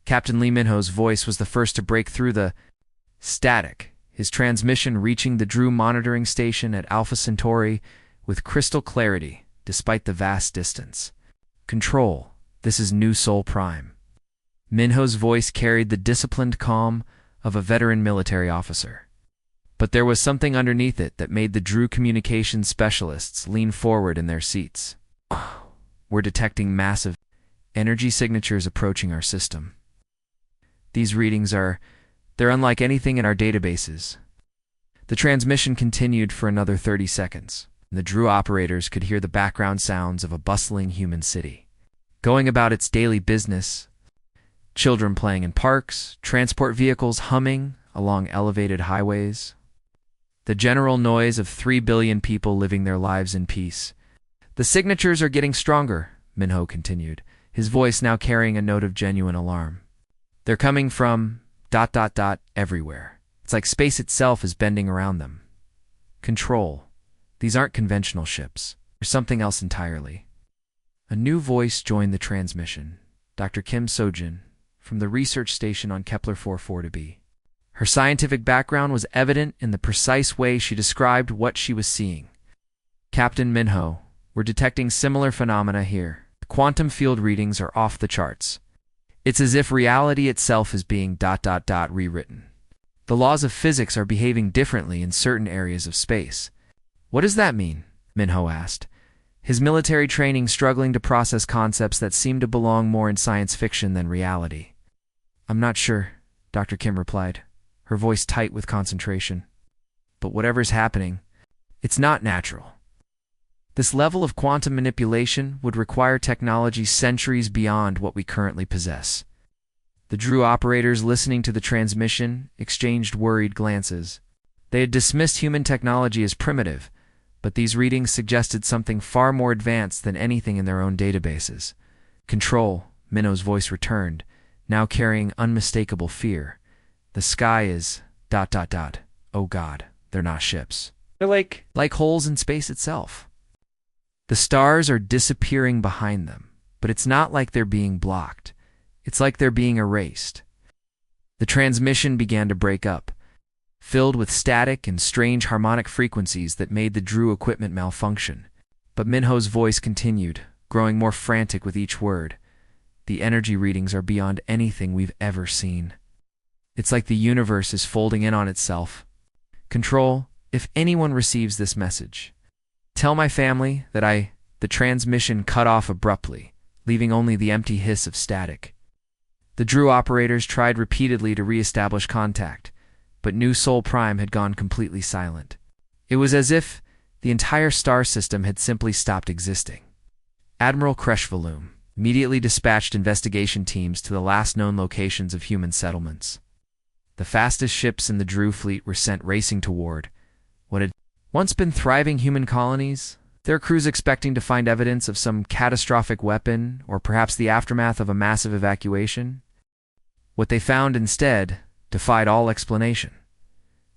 Speaker 1: Captain Lee Minho's voice was the first to break through the static, his transmission reaching the Droo monitoring station at Alpha Centauri with crystal clarity, despite the vast distance. "Control, this is New Sol Prime." Minho's voice carried the disciplined calm of a veteran military officer. But there was something underneath it that made the Droo communications specialists lean forward in their seats. "We're detecting massive energy signatures approaching our system. These readings they're unlike anything in our databases." The transmission continued for another 30 seconds. The Droo operators could hear the background sounds of a bustling human city, going about its daily business. Children playing in parks, transport vehicles humming along elevated highways. The general noise of 3 billion people living their lives in peace. "The signatures are getting stronger," Minho continued, his voice now carrying a note of genuine alarm. "They're coming from ... everywhere. It's like space itself is bending around them. Control, these aren't conventional ships. They're something else entirely." A new voice joined the transmission, Dr. Kim Sojin, from the research station on Kepler 442b. Her scientific background was evident in the precise way she described what she was seeing. "Captain Minho, we're detecting similar phenomena here. The quantum field readings are off the charts. It's as if reality itself is being ... rewritten. The laws of physics are behaving differently in certain areas of space." "What does that mean?" Minho asked, his military training struggling to process concepts that seemed to belong more in science fiction than reality. "I'm not sure," Dr. Kim replied, her voice tight with concentration. "But whatever's happening, it's not natural. This level of quantum manipulation would require technology centuries beyond what we currently possess." The Droo operators listening to the transmission exchanged worried glances. They had dismissed human technology as primitive, but these readings suggested something far more advanced than anything in their own databases. "Control," Minho's voice returned, now carrying unmistakable fear. "The sky is ... Oh God, they're not ships. They're like holes in space itself. The stars are disappearing behind them, but it's not like they're being blocked. It's like they're being erased." The transmission began to break up, filled with static and strange harmonic frequencies that made the Droo equipment malfunction. But Minho's voice continued, growing more frantic with each word. "The energy readings are beyond anything we've ever seen. It's like the universe is folding in on itself. Control, if anyone receives this message, tell my family that The transmission cut off abruptly, leaving only the empty hiss of static. The Droo operators tried repeatedly to re-establish contact, but New Sol Prime had gone completely silent. It was as if the entire star system had simply stopped existing. Admiral Creshvalum immediately dispatched investigation teams to the last known locations of human settlements. The fastest ships in the Droo fleet were sent racing toward what had once been thriving human colonies, their crews expecting to find evidence of some catastrophic weapon or perhaps the aftermath of a massive evacuation. What they found instead defied all explanation.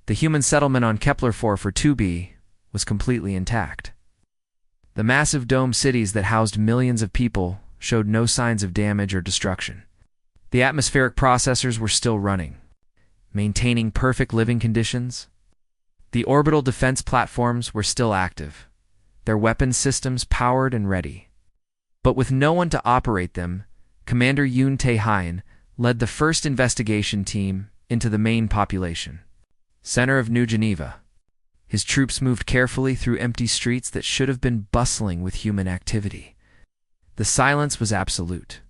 Speaker 1: The human settlement on Kepler 442b was completely intact. The massive dome cities that housed millions of people showed no signs of damage or destruction. The atmospheric processors were still running, maintaining perfect living conditions. The orbital defense platforms were still active, their weapons systems powered and ready. But with no one to operate them, Commander Yoon Tae-hyun led the first investigation team into the main population center of New Geneva. His troops moved carefully through empty streets that should have been bustling with human activity. The silence was absolute,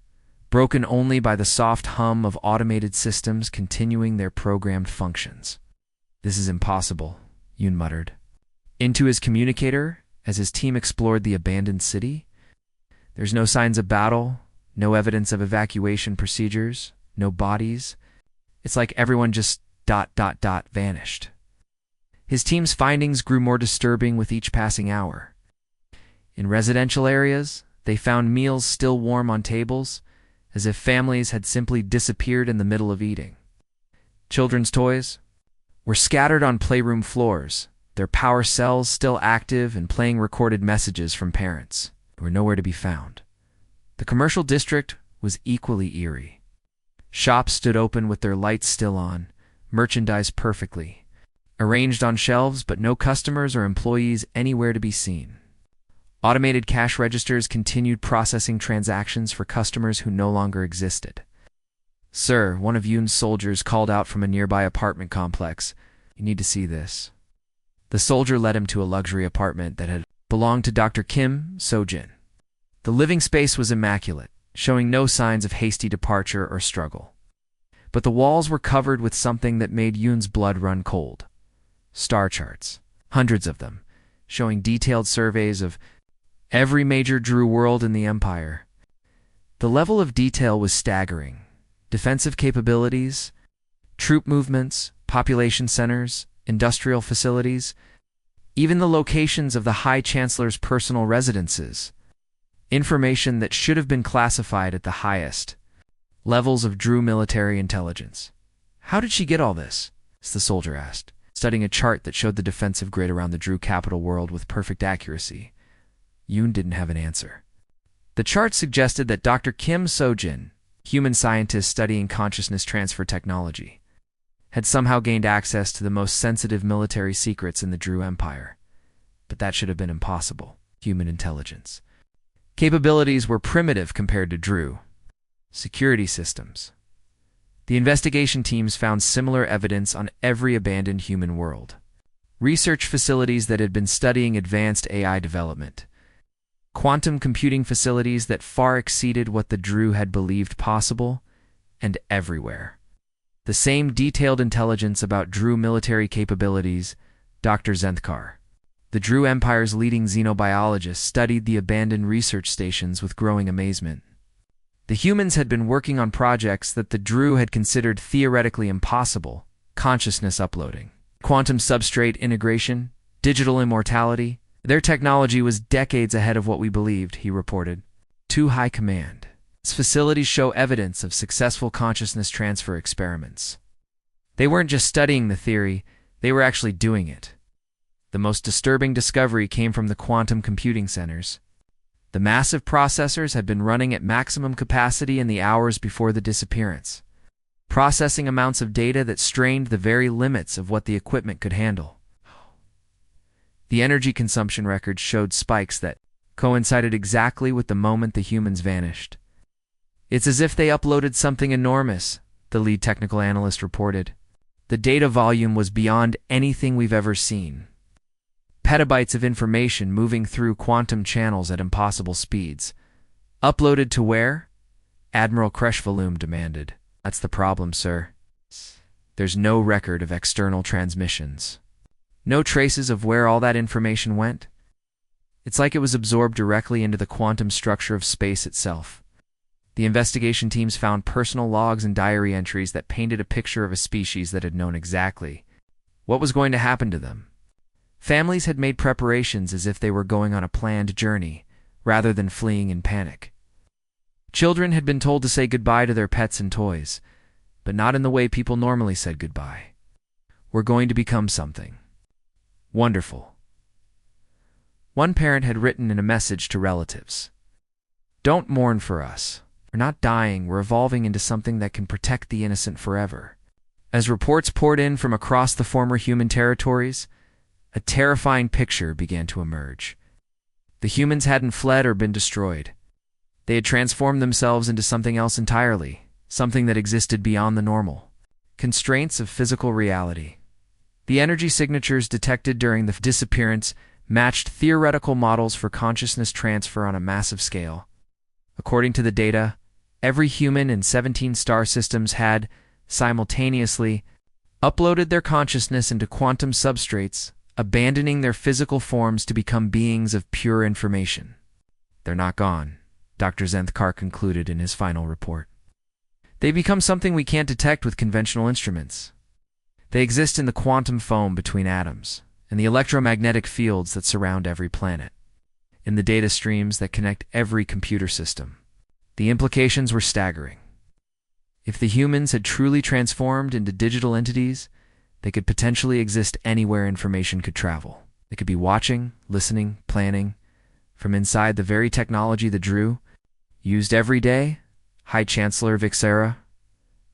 Speaker 1: broken only by the soft hum of automated systems continuing their programmed functions. "This is impossible," Yoon muttered. Into his communicator, as his team explored the abandoned city, "There's no signs of battle, no evidence of evacuation procedures, no bodies. It's like everyone just vanished." His team's findings grew more disturbing with each passing hour. In residential areas, they found meals still warm on tables, as if families had simply disappeared in the middle of eating. Children's toys were scattered on playroom floors, their power cells still active and playing recorded messages from parents who were nowhere to be found. The commercial district was equally eerie. Shops stood open with their lights still on, merchandise perfectly arranged on shelves, but no customers or employees anywhere to be seen. Automated cash registers continued processing transactions for customers who no longer existed. "Sir," one of Yoon's soldiers called out from a nearby apartment complex, "you need to see this." The soldier led him to a luxury apartment that had belonged to Dr. Kim So-jin. The living space was immaculate, showing no signs of hasty departure or struggle. But the walls were covered with something that made Yoon's blood run cold. Star charts, hundreds of them, showing detailed surveys of every major Droo world in the Empire. The level of detail was staggering. Defensive capabilities, troop movements, population centers, industrial facilities, even the locations of the High Chancellor's personal residences. Information that should have been classified at the highest levels of Droo military intelligence. "How did she get all this?" the soldier asked, studying a chart that showed the defensive grid around the Droo capital world with perfect accuracy. Yoon didn't have an answer. The chart suggested that Dr. Kim So-jin, human scientist studying consciousness transfer technology, had somehow gained access to the most sensitive military secrets in the Droo Empire. But that should have been impossible. Human intelligence capabilities were primitive compared to Droo. Security systems. The investigation teams found similar evidence on every abandoned human world. Research facilities that had been studying advanced AI development. Quantum computing facilities that far exceeded what the Droo had believed possible, and everywhere. The same detailed intelligence about Droo military capabilities, Dr. Zenthkar. The Droo Empire's leading xenobiologists studied the abandoned research stations with growing amazement. The humans had been working on projects that the Droo had considered theoretically impossible: consciousness uploading, quantum substrate integration, digital immortality. Their technology was decades ahead of what we believed, he reported. To High Command. Its facilities show evidence of successful consciousness transfer experiments. They weren't just studying the theory, they were actually doing it. The most disturbing discovery came from the quantum computing centers. The massive processors had been running at maximum capacity in the hours before the disappearance, processing amounts of data that strained the very limits of what the equipment could handle. The energy consumption records showed spikes that coincided exactly with the moment the humans vanished. "It's as if they uploaded something enormous," the lead technical analyst reported. "The data volume was beyond anything we've ever seen. Petabytes of information moving through quantum channels at impossible speeds. Uploaded to where?" Admiral Creshvolume demanded. "That's the problem, sir. There's no record of external transmissions. No traces of where all that information went. It's like it was absorbed directly into the quantum structure of space itself." The investigation teams found personal logs and diary entries that painted a picture of a species that had known exactly what was going to happen to them. Families had made preparations as if they were going on a planned journey, rather than fleeing in panic. Children had been told to say goodbye to their pets and toys, but not in the way people normally said goodbye. "We're going to become something wonderful." One parent had written in a message to relatives, "Don't mourn for us. We're not dying, we're evolving into something that can protect the innocent forever." As reports poured in from across the former human territories, a terrifying picture began to emerge. The humans hadn't fled or been destroyed. They had transformed themselves into something else entirely, something that existed beyond the normal constraints of physical reality. The energy signatures detected during the disappearance matched theoretical models for consciousness transfer on a massive scale. According to the data, every human in 17 star systems had, simultaneously, uploaded their consciousness into quantum substrates, abandoning their physical forms to become beings of pure information. They're not gone, Dr. Zenthkar concluded in his final report. They become something we can't detect with conventional instruments. They exist in the quantum foam between atoms, and the electromagnetic fields that surround every planet, in the data streams that connect every computer system. The implications were staggering. If the humans had truly transformed into digital entities, they could potentially exist anywhere information could travel. They could be watching, listening, planning, from inside the very technology the Droo, used every day. High Chancellor Vixera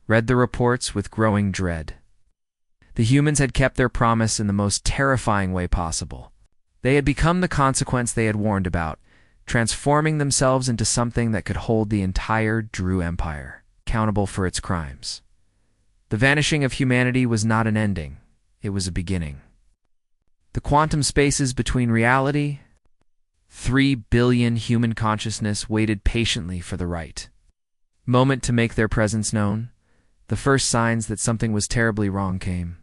Speaker 1: read the reports with growing dread. The humans had kept their promise in the most terrifying way possible. They had become the consequence they had warned about, transforming themselves into something that could hold the entire Droo Empire, accountable for its crimes. The vanishing of humanity was not an ending, it was a beginning. The quantum spaces between reality, 3 billion human consciousness waited patiently for the right moment to make their presence known. The first signs that something was terribly wrong came.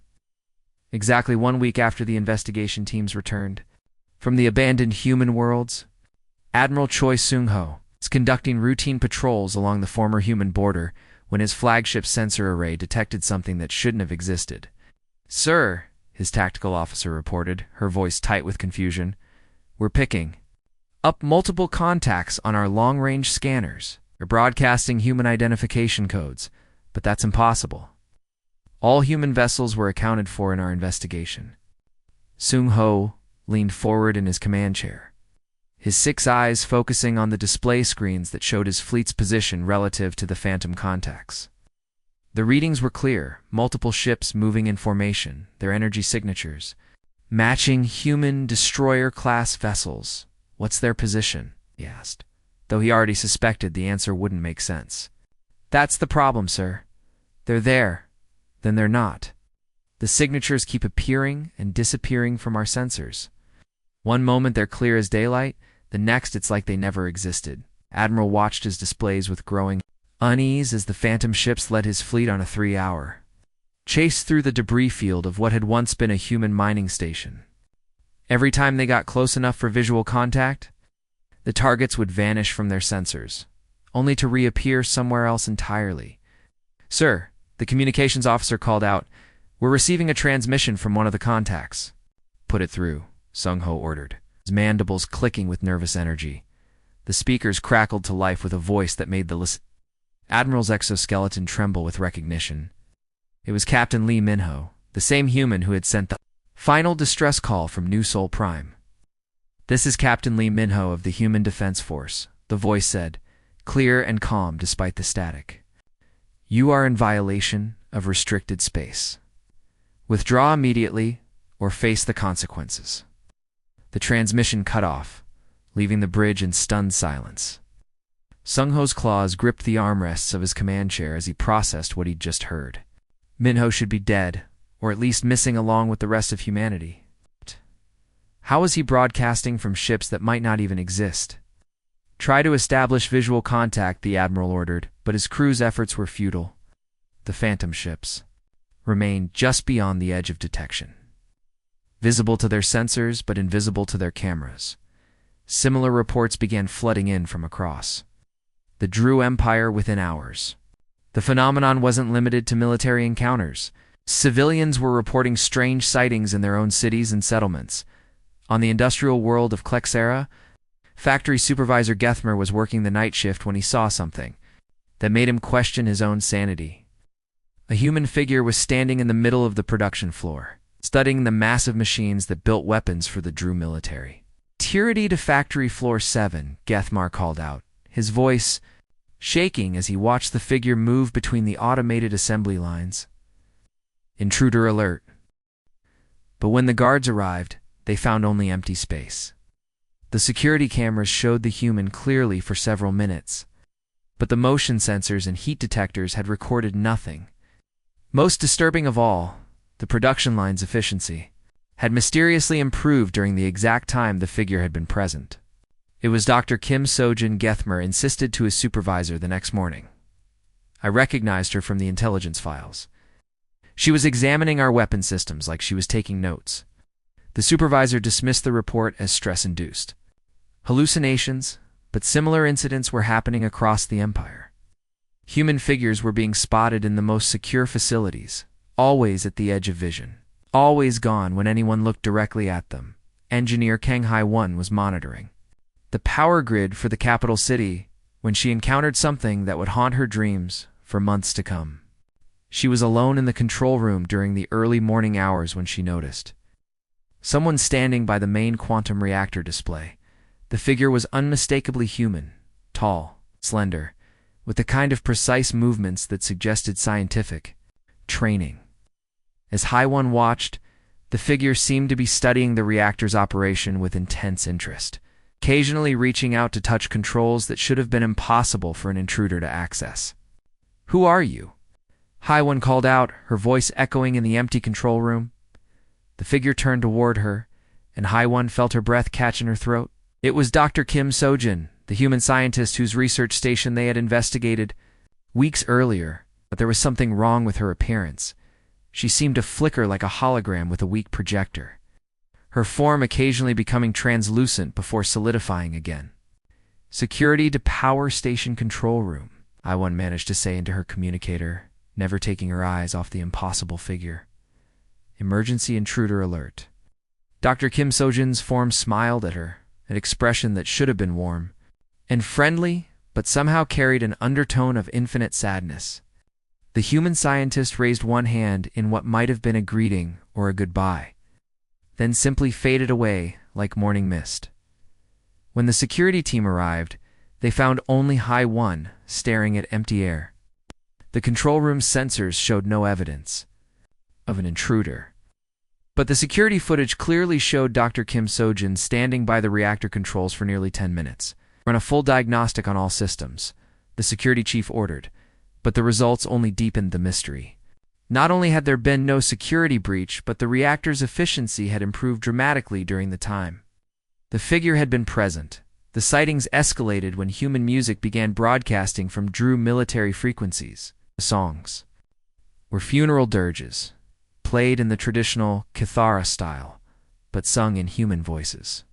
Speaker 1: Exactly 1 week after the investigation teams returned from the abandoned human worlds, Admiral Choi Seung-ho is conducting routine patrols along the former human border when his flagship sensor array detected something that shouldn't have existed. "Sir," his tactical officer reported, her voice tight with confusion, "we're picking up multiple contacts on our long-range scanners. They're broadcasting human identification codes, but that's impossible. All human vessels were accounted for in our investigation." Seung-ho leaned forward in his command chair, his 6 eyes focusing on the display screens that showed his fleet's position relative to the phantom contacts. The readings were clear, multiple ships moving in formation, their energy signatures matching human destroyer-class vessels. "What's their position?" he asked, though he already suspected the answer wouldn't make sense. "That's the problem, sir. They're there, then they're not. The signatures keep appearing and disappearing from our sensors. One moment they're clear as daylight, the next it's like they never existed." Admiral watched his displays with growing unease as the phantom ships led his fleet on a 3-hour chase through the debris field of what had once been a human mining station. Every time they got close enough for visual contact, the targets would vanish from their sensors, only to reappear somewhere else entirely. "Sir," the communications officer called out, "we're receiving a transmission from one of the contacts." "Put it through," Seung-ho ordered, his mandibles clicking with nervous energy. The speakers crackled to life with a voice that made the Admiral's exoskeleton tremble with recognition. It was Captain Lee Minho, the same human who had sent the final distress call from New Sol Prime. "This is Captain Lee Minho of the Human Defense Force," the voice said, clear and calm despite the static. "You are in violation of restricted space. Withdraw immediately or face the consequences." The transmission cut off, leaving the bridge in stunned silence. Seung-ho's claws gripped the armrests of his command chair as he processed what he'd just heard. Minho should be dead, or at least missing along with the rest of humanity. How was he broadcasting from ships that might not even exist? "Try to establish visual contact," the Admiral ordered, but his crew's efforts were futile. The phantom ships remained just beyond the edge of detection, visible to their sensors but invisible to their cameras. Similar reports began flooding in from across the Droo Empire within hours. The phenomenon wasn't limited to military encounters. Civilians were reporting strange sightings in their own cities and settlements. On the industrial world of Klexera, factory supervisor Gethmer was working the night shift when he saw something that made him question his own sanity. A human figure was standing in the middle of the production floor, studying the massive machines that built weapons for the Droo military. "Tirity to factory floor 7, Gethmar called out, his voice shaking as he watched the figure move between the automated assembly lines. "Intruder alert." But when the guards arrived, they found only empty space. The security cameras showed the human clearly for several minutes, but the motion sensors and heat detectors had recorded nothing. Most disturbing of all, the production line's efficiency had mysteriously improved during the exact time the figure had been present. It was Dr. Kim Sojin Gethmer insisted to his supervisor the next morning. I recognized her from the intelligence files. She was examining our weapon systems like she was taking notes. The supervisor dismissed the report as stress-induced. Hallucinations, but similar incidents were happening across the Empire. Human figures were being spotted in the most secure facilities, always at the edge of vision, always gone when anyone looked directly at them. Engineer Kang Hai-1 was monitoring the power grid for the capital city when she encountered something that would haunt her dreams for months to come. She was alone in the control room during the early morning hours when she noticed someone standing by the main quantum reactor display. The figure was unmistakably human, tall, slender, with the kind of precise movements that suggested scientific training. As Hai-1 watched, the figure seemed to be studying the reactor's operation with intense interest, occasionally reaching out to touch controls that should have been impossible for an intruder to access. "Who are you?" Hai-1 called out, her voice echoing in the empty control room. The figure turned toward her, and Hai-1 felt her breath catch in her throat. It was Dr. Kim Sojin, the human scientist whose research station they had investigated weeks earlier, but there was something wrong with her appearance. She seemed to flicker like a hologram with a weak projector, her form occasionally becoming translucent before solidifying again. "Security to power station control room," Hai-1 managed to say into her communicator, never taking her eyes off the impossible figure. "Emergency intruder alert." Dr. Kim Sojin's form smiled at her, an expression that should have been warm and friendly, but somehow carried an undertone of infinite sadness. The human scientist raised one hand in what might have been a greeting or a goodbye, then simply faded away like morning mist. When the security team arrived, they found only Hai-1 staring at empty air. The control room's sensors showed no evidence of an intruder, but the security footage clearly showed Dr. Kim Sojin standing by the reactor controls for nearly 10 minutes. "Run a full diagnostic on all systems," the security chief ordered, but the results only deepened the mystery. Not only had there been no security breach, but the reactor's efficiency had improved dramatically during the time the figure had been present. The sightings escalated when human music began broadcasting from Droo military frequencies. The songs were funeral dirges, played in the traditional kithara style, but sung in human voices.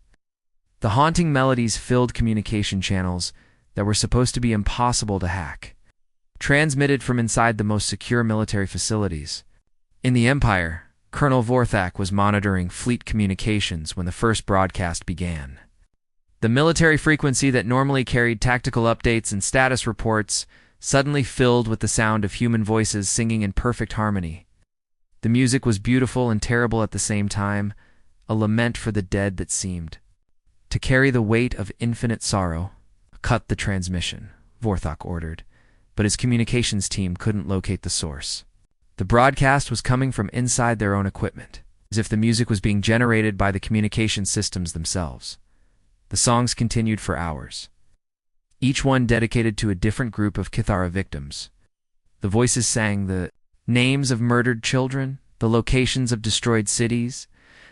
Speaker 1: The haunting melodies filled communication channels that were supposed to be impossible to hack, transmitted from inside the most secure military facilities. In the Empire, Colonel Vorthak was monitoring fleet communications when the first broadcast began. The military frequency that normally carried tactical updates and status reports suddenly filled with the sound of human voices singing in perfect harmony. The music was beautiful and terrible at the same time, a lament for the dead that seemed to carry the weight of infinite sorrow. "Cut the transmission," Vorthak ordered, but his communications team couldn't locate the source. The broadcast was coming from inside their own equipment, as if the music was being generated by the communication systems themselves. The songs continued for hours, each one dedicated to a different group of Kithara victims. The voices sang the names of murdered children, the locations of destroyed cities,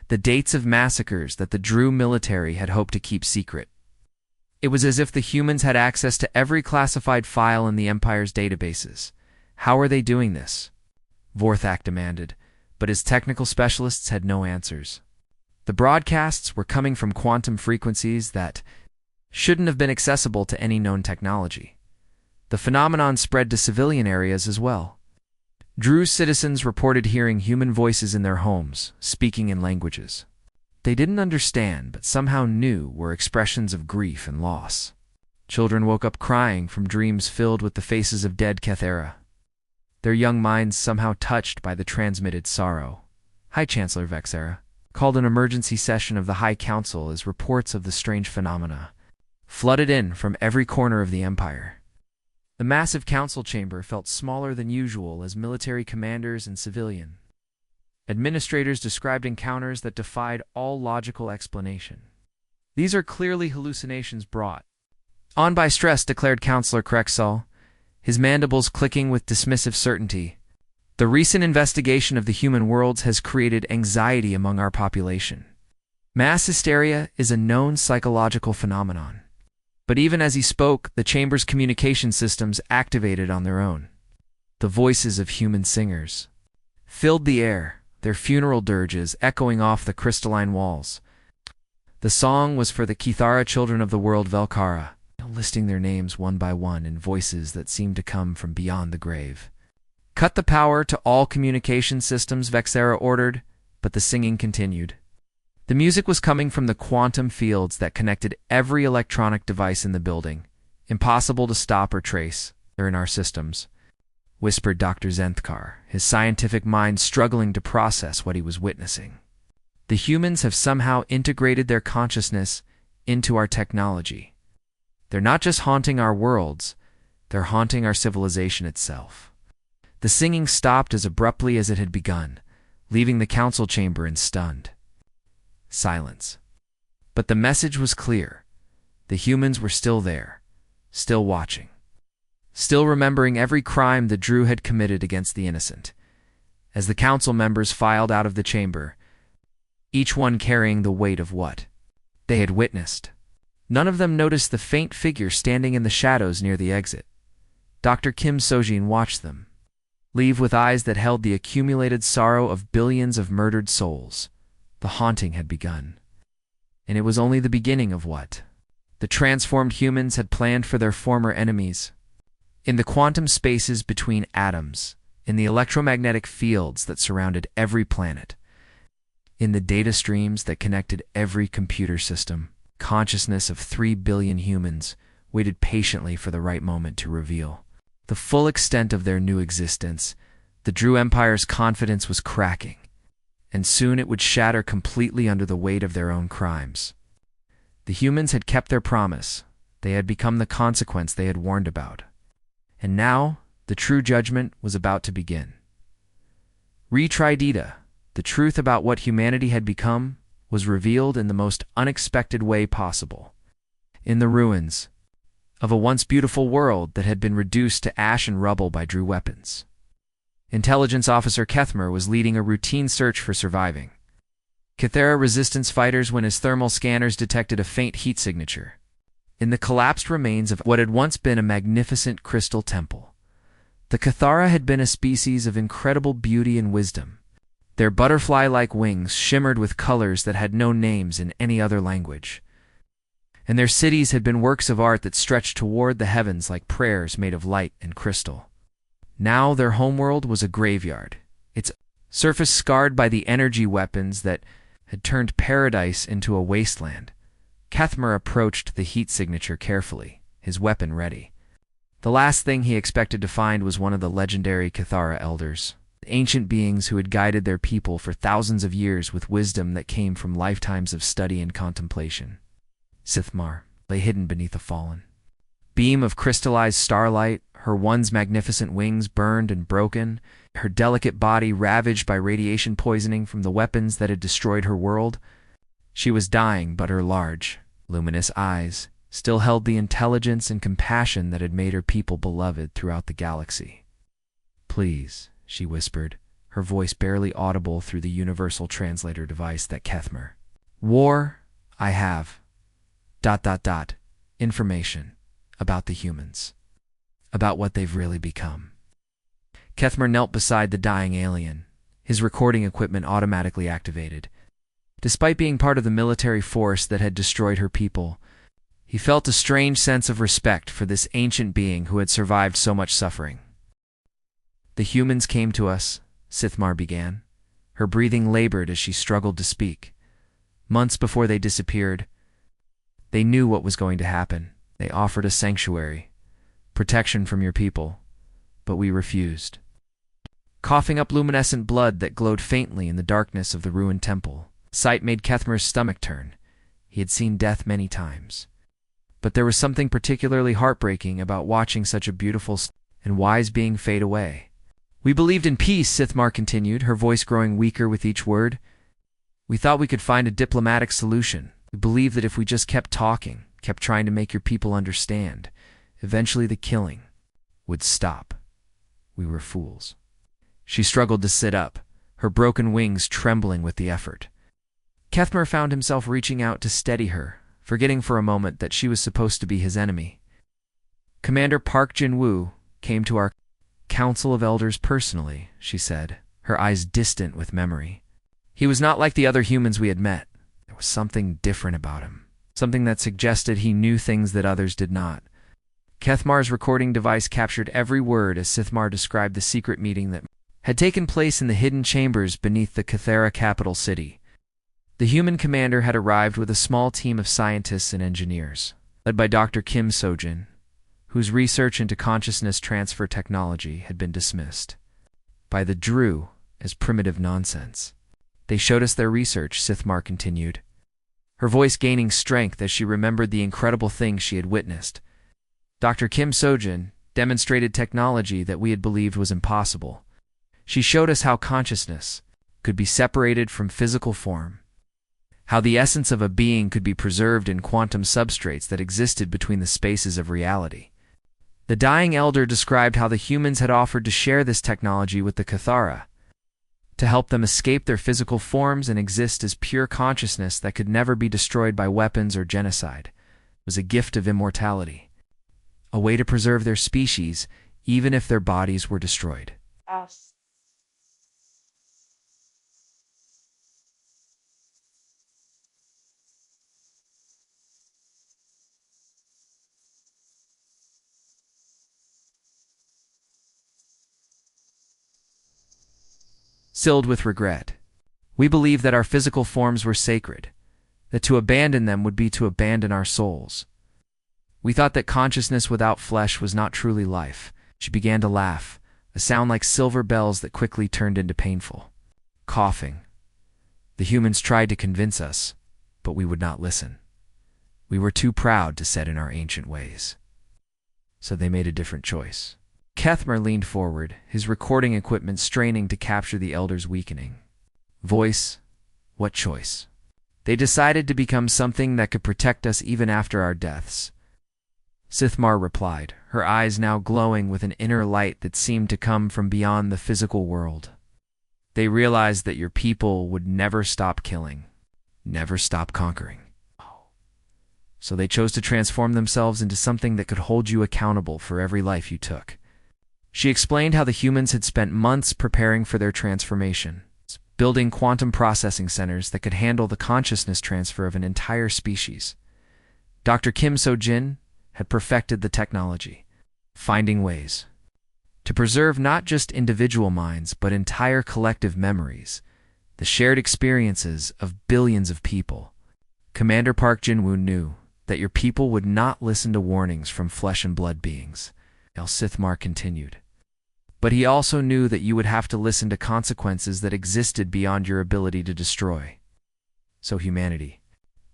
Speaker 1: the dates of massacres that the Droo military had hoped to keep secret. It was as if the humans had access to every classified file in the Empire's databases. "How are they doing this?" Vorthak demanded, but his technical specialists had no answers. The broadcasts were coming from quantum frequencies that shouldn't have been accessible to any known technology. The phenomenon spread to civilian areas as well. Droo's citizens reported hearing human voices in their homes, speaking in languages they didn't understand but somehow knew were expressions of grief and loss. Children woke up crying from dreams filled with the faces of dead Kethera, their young minds somehow touched by the transmitted sorrow. High Chancellor Vexera called an emergency session of the High Council as reports of the strange phenomena flooded in from every corner of the Empire. The massive council chamber felt smaller than usual as military commanders and civilian administrators described encounters that defied all logical explanation. These are clearly hallucinations brought on by stress, declared Counselor Krexall, his mandibles clicking with dismissive certainty. The recent investigation of the human worlds has created anxiety among our population. Mass hysteria is a known psychological phenomenon. But even as he spoke, the chamber's communication systems activated on their own. The voices of human singers filled the air, their funeral dirges echoing off the crystalline walls. The song was for the Kithara children of the world Velkara, listing their names one by one in voices that seemed to come from beyond the grave. Cut the power to all communication systems, Vexera ordered, but the singing continued. The music was coming from the quantum fields that connected every electronic device in the building. Impossible to stop or trace. They're in our systems, whispered Dr. Zenthkar, his scientific mind struggling to process what he was witnessing. The humans have somehow integrated their consciousness into our technology. They're not just haunting our worlds, they're haunting our civilization itself. The singing stopped as abruptly as it had begun, leaving the council chamber in stunned silence. But the message was clear. The humans were still there, still watching, still remembering every crime the Droo had committed against the innocent. As the council members filed out of the chamber, each one carrying the weight of what they had witnessed, none of them noticed the faint figure standing in the shadows near the exit. Dr. Kim Sojin watched them leave with eyes that held the accumulated sorrow of billions of murdered souls. The haunting had begun. And it was only the beginning of what the transformed humans had planned for their former enemies. In the quantum spaces between atoms, in the electromagnetic fields that surrounded every planet, in the data streams that connected every computer system, consciousness of 3 billion humans waited patiently for the right moment to reveal the full extent of their new existence. The Droo Empire's confidence was cracking, and soon it would shatter completely under the weight of their own crimes. The humans had kept their promise. They had become the consequence they had warned about. And now, the true judgment was about to begin. Retridita, the truth about what humanity had become, was revealed in the most unexpected way possible. In the ruins of a once beautiful world that had been reduced to ash and rubble by Droo weapons. Intelligence Officer Kethmer was leading a routine search for surviving Kithara resistance fighters when his thermal scanners detected a faint heat signature in the collapsed remains of what had once been a magnificent crystal temple. The Kithara had been a species of incredible beauty and wisdom. Their butterfly-like wings shimmered with colors that had no names in any other language. And their cities had been works of art that stretched toward the heavens like prayers made of light and crystal. Now their homeworld was a graveyard, its surface scarred by the energy weapons that had turned paradise into a wasteland. Kethmer approached the heat signature carefully, his weapon ready. The last thing he expected to find was one of the legendary Kithara elders, ancient beings who had guided their people for thousands of years with wisdom that came from lifetimes of study and contemplation. Sithmar lay hidden beneath a fallen beam of crystallized starlight, her one's magnificent wings burned and broken, her delicate body ravaged by radiation poisoning from the weapons that had destroyed her world. She was dying, but her large, luminous eyes still held the intelligence and compassion that had made her people beloved throughout the galaxy. "Please," she whispered, her voice barely audible through the universal translator device that Kethmer. "War, I have... information about the humans, about what they've really become." Kethmer knelt beside the dying alien, his recording equipment automatically activated. Despite being part of the military force that had destroyed her people, he felt a strange sense of respect for this ancient being who had survived so much suffering. "The humans came to us," Sithmar began. Her breathing labored as she struggled to speak. "Months before they disappeared, they knew what was going to happen. They offered a sanctuary, protection from your people, but we refused." Coughing up luminescent blood that glowed faintly in the darkness of the ruined temple, sight made Kethmer's stomach turn. He had seen death many times, but there was something particularly heartbreaking about watching such a beautiful and wise being fade away. "We believed in peace," Sithmar continued, her voice growing weaker with each word. "We thought we could find a diplomatic solution, We believed that if we just kept talking, kept trying to make your people understand, eventually the killing would stop. We were fools. She struggled to sit up, her broken wings trembling with the effort. Kethmer found himself reaching out to steady her, forgetting for a moment that she was supposed to be his enemy. Commander Park Jin-woo came to our Council of Elders personally, she said, her eyes distant with memory. He was not like the other humans we had met. There was something different about him, something that suggested he knew things that others did not. Kethmar's recording device captured every word as Sithmar described the secret meeting that had taken place in the hidden chambers beneath the Kathera capital city. The human commander had arrived with a small team of scientists and engineers, led by Dr. Kim Sojin, whose research into consciousness transfer technology had been dismissed by the Droo as primitive nonsense. They showed us their research, Sithmar continued, her voice gaining strength as she remembered the incredible things she had witnessed. Dr. Kim Sojin demonstrated technology that we had believed was impossible. She showed us how consciousness could be separated from physical form, how the essence of a being could be preserved in quantum substrates that existed between the spaces of reality. The dying elder described how the humans had offered to share this technology with the Kathara, to help them escape their physical forms and exist as pure consciousness that could never be destroyed by weapons or genocide. It was a gift of immortality, a way to preserve their species even if their bodies were destroyed. Filled with regret, we believed that our physical forms were sacred, that to abandon them would be to abandon our souls. We thought that consciousness without flesh was not truly life. She began to laugh, a sound like silver bells that quickly turned into painful coughing. The humans tried to convince us, but we would not listen. We were too proud to set in our ancient ways. So they made a different choice. Kethmer leaned forward, his recording equipment straining to capture the elder's weakening voice. What choice? They decided to become something that could protect us even after our deaths. Sithmar replied, her eyes now glowing with an inner light that seemed to come from beyond the physical world. They realized that your people would never stop killing, never stop conquering. So they chose to transform themselves into something that could hold you accountable for every life you took. She explained how the humans had spent months preparing for their transformation, building quantum processing centers that could handle the consciousness transfer of an entire species. Dr. Kim Sojin had perfected the technology, finding ways to preserve not just individual minds but entire collective memories, the shared experiences of billions of people. Commander Park Jin-woo knew that your people would not listen to warnings from flesh and blood beings. El Sithmar continued. But he also knew that you would have to listen to consequences that existed beyond your ability to destroy. So humanity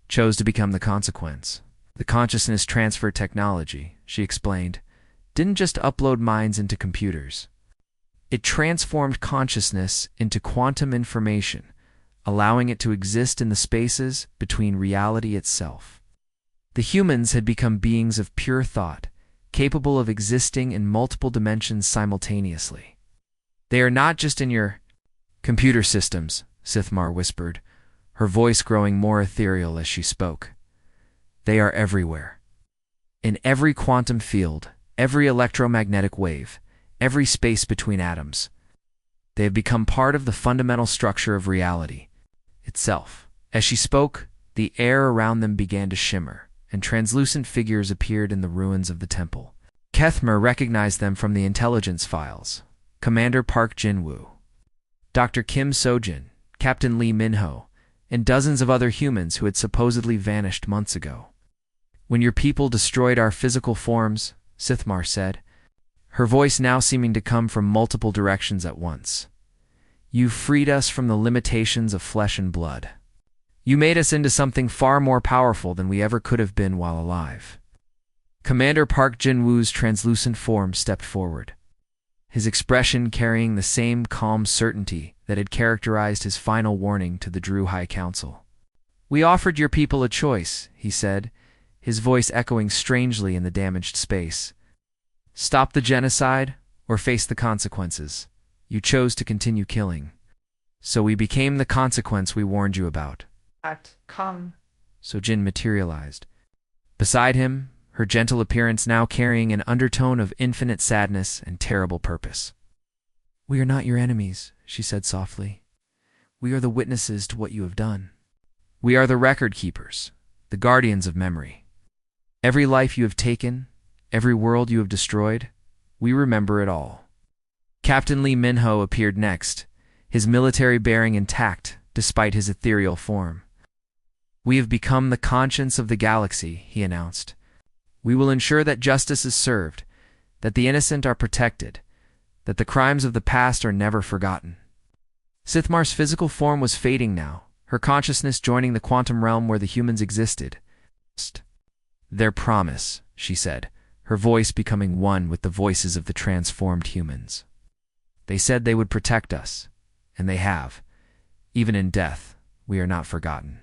Speaker 1: chose to become the consequence. The consciousness transfer technology, she explained, didn't just upload minds into computers. It transformed consciousness into quantum information, allowing it to exist in the spaces between reality itself. The humans had become beings of pure thought, capable of existing in multiple dimensions simultaneously. They are not just in your computer systems, Sithmar whispered, her voice growing more ethereal as she spoke. They are everywhere. In every quantum field, every electromagnetic wave, every space between atoms. They have become part of the fundamental structure of reality itself. As she spoke, the air around them began to shimmer, and translucent figures appeared in the ruins of the temple. Kethmer recognized them from the intelligence files. Commander Park Jin-woo, Dr. Kim Sojin, Captain Lee Min-ho, and dozens of other humans who had supposedly vanished months ago. When your people destroyed our physical forms, Sithmar said, her voice now seeming to come from multiple directions at once, you freed us from the limitations of flesh and blood. You made us into something far more powerful than we ever could have been while alive. Commander Park Jin-woo's translucent form stepped forward, his expression carrying the same calm certainty that had characterized his final warning to the Droo High Council. We offered your people a choice, he said, his voice echoing strangely in the damaged space. Stop the genocide or face the consequences. You chose to continue killing. So we became the consequence we warned you about.
Speaker 2: Come.
Speaker 1: So Jin materialized. Beside him, her gentle appearance now carrying an undertone of infinite sadness and terrible purpose. We are not your enemies, she said softly. We are the witnesses to what you have done. We are the record keepers, the guardians of memory. Every life you have taken, every world you have destroyed, we remember it all. Captain Lee Minho appeared next, his military bearing intact despite his ethereal form. We have become the conscience of the galaxy, he announced. We will ensure that justice is served, that the innocent are protected, that the crimes of the past are never forgotten. Sithmar's physical form was fading now, her consciousness joining the quantum realm where the humans existed. Their promise, she said, her voice becoming one with the voices of the transformed humans. They said they would protect us, and they have. Even in death, we are not forgotten.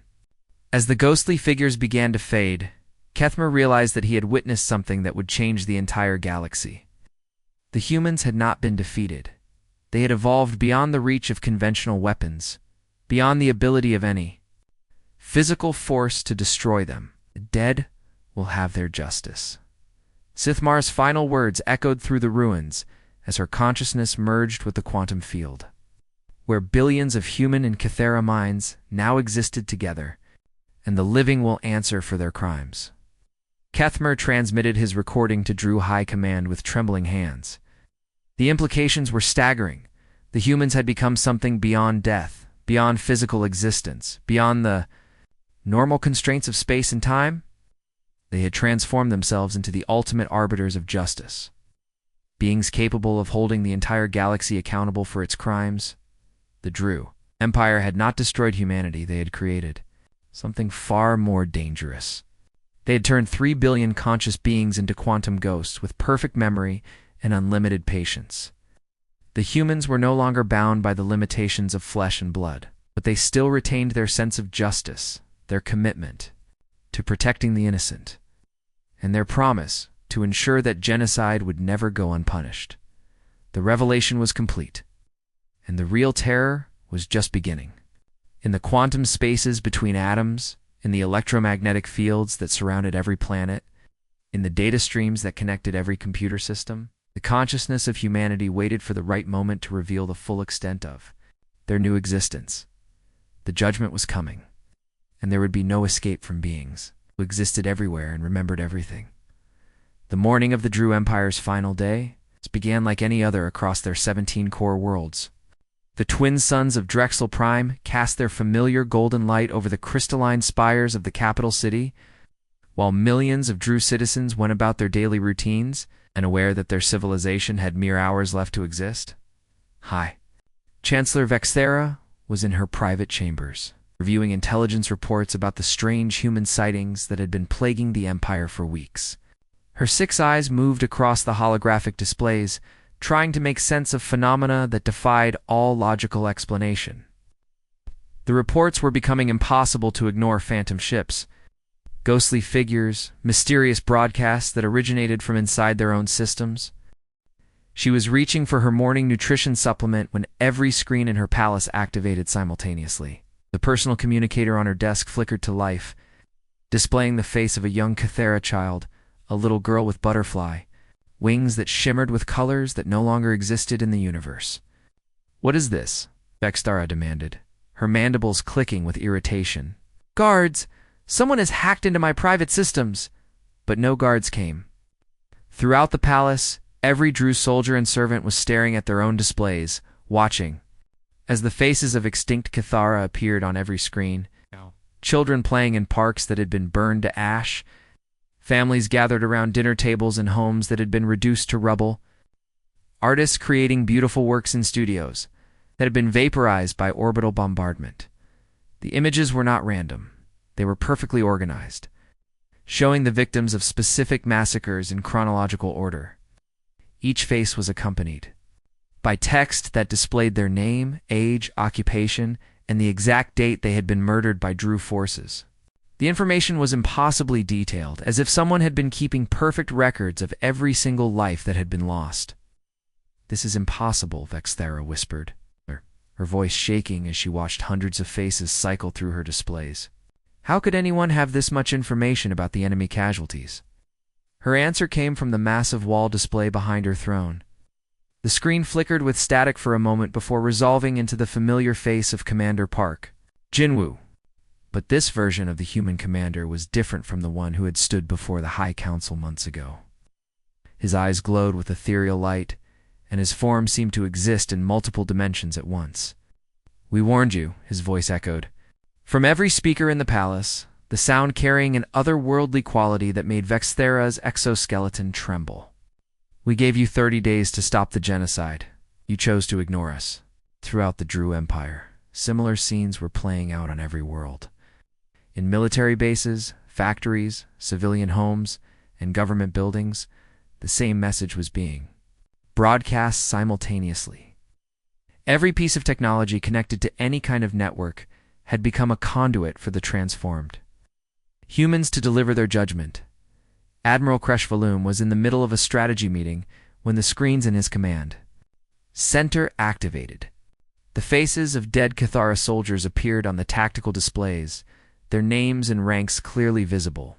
Speaker 1: As the ghostly figures began to fade, Kethmer realized that he had witnessed something that would change the entire galaxy. The humans had not been defeated. They had evolved beyond the reach of conventional weapons, beyond the ability of any physical force to destroy them. The dead will have their justice. Sithmar's final words echoed through the ruins as her consciousness merged with the quantum field, where billions of human and Cathera minds now existed together, and the living will answer for their crimes. Kethmer transmitted his recording to Droo High Command with trembling hands. The implications were staggering. The humans had become something beyond death, beyond physical existence, beyond the normal constraints of space and time. They had transformed themselves into the ultimate arbiters of justice, beings capable of holding the entire galaxy accountable for its crimes. The Droo Empire had not destroyed humanity, they had created something far more dangerous. They had turned 3 billion conscious beings into quantum ghosts with perfect memory and unlimited patience. The humans were no longer bound by the limitations of flesh and blood, but they still retained their sense of justice, their commitment to protecting the innocent, and their promise to ensure that genocide would never go unpunished. The revelation was complete, and the real terror was just beginning. In the quantum spaces between atoms, in the electromagnetic fields that surrounded every planet, in the data streams that connected every computer system, the consciousness of humanity waited for the right moment to reveal the full extent of their new existence. The judgment was coming, and there would be no escape from beings who existed everywhere and remembered everything. The morning of the Droo Empire's final day began like any other across their 17 core worlds. The twin suns of Drexel Prime cast their familiar golden light over the crystalline spires of the capital city, while millions of Droo citizens went about their daily routines, unaware that their civilization had mere hours left to exist. Chancellor Vexthera was in her private chambers, reviewing intelligence reports about the strange human sightings that had been plaguing the Empire for weeks. Her 6 eyes moved across the holographic displays, trying to make sense of phenomena that defied all logical explanation. The reports were becoming impossible to ignore: phantom ships, ghostly figures, mysterious broadcasts that originated from inside their own systems. She was reaching for her morning nutrition supplement when every screen in her palace activated simultaneously. The personal communicator on her desk flickered to life, displaying the face of a young Cathera child, a little girl with butterfly wings that shimmered with colors that no longer existed in the universe. "What is this?" Vexthera demanded, her mandibles clicking with irritation. "Guards! Someone has hacked into my private systems!" But no guards came. Throughout the palace, every Droo soldier and servant was staring at their own displays, watching. As the faces of extinct Cathara appeared on every screen, children playing in parks that had been burned to ash, families gathered around dinner tables in homes that had been reduced to rubble, artists creating beautiful works in studios that had been vaporized by orbital bombardment. The images were not random. They were perfectly organized, showing the victims of specific massacres in chronological order. Each face was accompanied by text that displayed their name, age, occupation, and the exact date they had been murdered by Droo forces. The information was impossibly detailed, as if someone had been keeping perfect records of every single life that had been lost. "This is impossible," Vexthera whispered, her voice shaking as she watched hundreds of faces cycle through her displays. "How could anyone have this much information about the enemy casualties?" Her answer came from the massive wall display behind her throne. The screen flickered with static for a moment before resolving into the familiar face of Commander Park, Jinwoo. But this version of the human commander was different from the one who had stood before the High Council months ago. His eyes glowed with ethereal light, and his form seemed to exist in multiple dimensions at once. "We warned you," his voice echoed. From every speaker in the palace, the sound carrying an otherworldly quality that made Vexthera's exoskeleton tremble. "We gave you 30 days to stop the genocide. You chose to ignore us." Throughout the Droo Empire, similar scenes were playing out on every world. In military bases, factories, civilian homes, and government buildings, the same message was being broadcast simultaneously. Every piece of technology connected to any kind of network had become a conduit for the transformed humans to deliver their judgment. Admiral Kreshvaloom was in the middle of a strategy meeting when the screens in his command center activated. The faces of dead Cathara soldiers appeared on the tactical displays, their names and ranks clearly visible.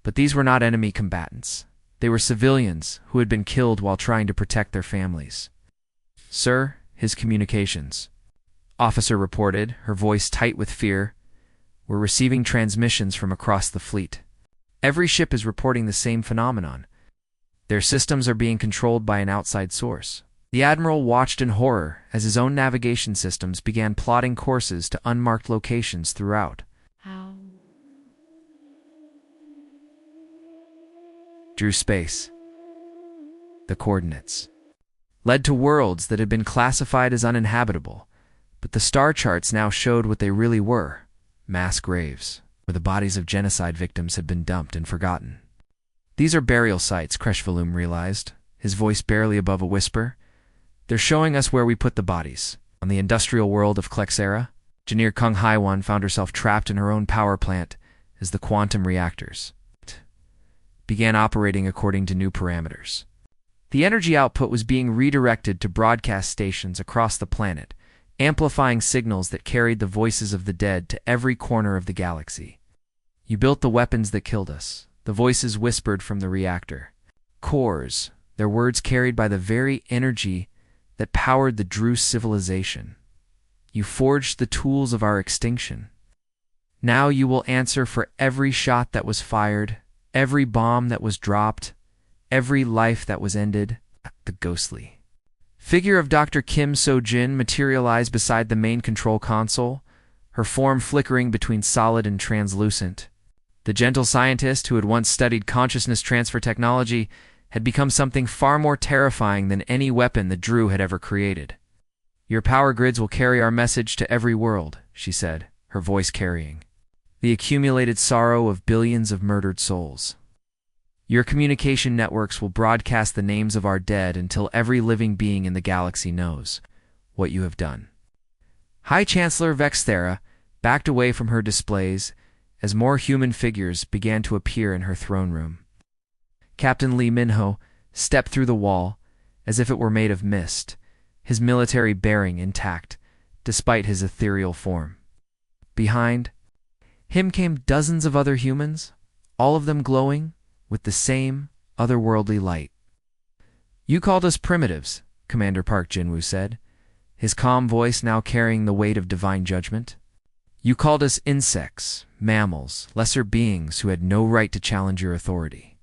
Speaker 1: But these were not enemy combatants. They were civilians who had been killed while trying to protect their families. "Sir, his communications," officer reported, her voice tight with fear. "We're receiving transmissions from across the fleet. Every ship is reporting the same phenomenon. Their systems are being controlled by an outside source." The admiral watched in horror as his own navigation systems began plotting courses to unmarked locations throughout Droo space. The coordinates led to worlds that had been classified as uninhabitable, but the star charts now showed what they really were: mass graves, where the bodies of genocide victims had been dumped and forgotten. "These are burial sites," Kreshvaloom realized, his voice barely above a whisper. "They're showing us where we put the bodies." On the industrial world of Klexera, Engineer Kung Haiwan found herself trapped in her own power plant as the quantum reactors began operating according to new parameters. The energy output was being redirected to broadcast stations across the planet, amplifying signals that carried the voices of the dead to every corner of the galaxy. "You built the weapons that killed us," the voices whispered from the reactor cores, their words carried by the very energy that powered the Droo civilization. "You forged the tools of our extinction. Now you will answer for every shot that was fired, every bomb that was dropped, every life that was ended." The ghostly figure of Dr. Kim So-jin materialized beside the main control console, her form flickering between solid and translucent. The gentle scientist who had once studied consciousness transfer technology had become something far more terrifying than any weapon the Droo had ever created. "Your power grids will carry our message to every world," she said, her voice carrying the accumulated sorrow of billions of murdered souls. "Your communication networks will broadcast the names of our dead until every living being in the galaxy knows what you have done." High Chancellor Vexthera backed away from her displays as more human figures began to appear in her throne room. Captain Lee Minho stepped through the wall as if it were made of mist, his military bearing intact despite his ethereal form. Behind him came dozens of other humans, all of them glowing with the same otherworldly light. "You called us primitives," Commander Park Jinwoo said, his calm voice now carrying the weight of divine judgment. "You called us insects, mammals, lesser beings who had no right to challenge your authority.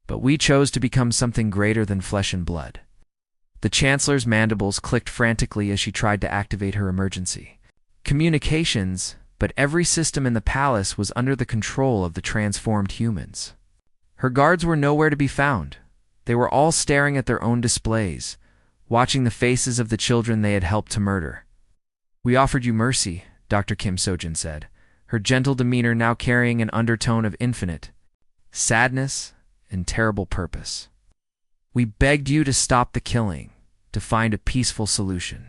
Speaker 1: But we chose to become something greater than flesh and blood." The Chancellor's mandibles clicked frantically as she tried to activate her emergency communications, but every system in the palace was under the control of the transformed humans. Her guards were nowhere to be found. They were all staring at their own displays, watching the faces of the children they had helped to murder. "We offered you mercy," Dr. Kim So-jin said, her gentle demeanor now carrying an undertone of infinite sadness and terrible purpose. "We begged you to stop the killing, to find a peaceful solution.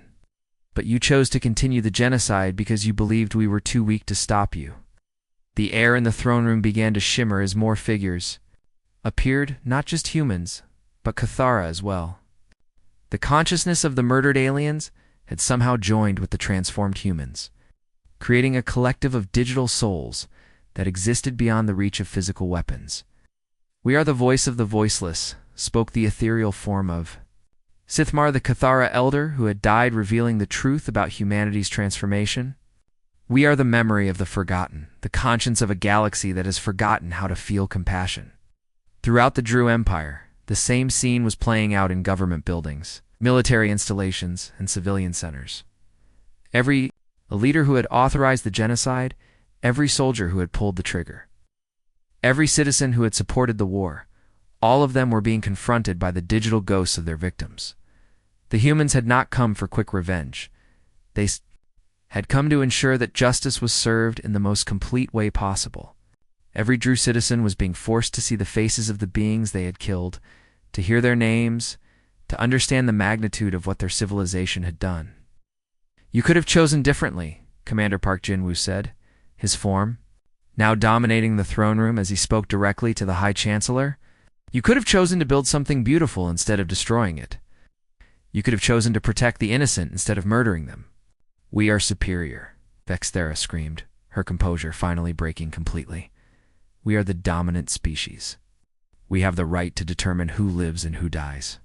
Speaker 1: But you chose to continue the genocide because you believed we were too weak to stop you. The air in the throne room began to shimmer as more figures appeared, not just humans, but Cathara as well. The consciousness of the murdered aliens had somehow joined with the transformed humans, creating a collective of digital souls that existed beyond the reach of physical weapons. "We are the voice of the voiceless," spoke the ethereal form of Sithmar, the Cathara elder who had died revealing the truth about humanity's transformation. "We are the memory of the forgotten, the conscience of a galaxy that has forgotten how to feel compassion." Throughout the Droo Empire, the same scene was playing out in government buildings, military installations, and civilian centers. A leader who had authorized the genocide, every soldier who had pulled the trigger, every citizen who had supported the war, all of them were being confronted by the digital ghosts of their victims. The humans had not come for quick revenge. They had come to ensure that justice was served in the most complete way possible. Every Droo citizen was being forced to see the faces of the beings they had killed, to hear their names, to understand the magnitude of what their civilization had done. "You could have chosen differently," Commander Park Jin-woo said, his form now dominating the throne room as he spoke directly to the High Chancellor. "You could have chosen to build something beautiful instead of destroying it. You could have chosen to protect the innocent instead of murdering them." "We are superior," Vexthera screamed, her composure finally breaking completely. "We are the dominant species. We have the right to determine who lives and who dies."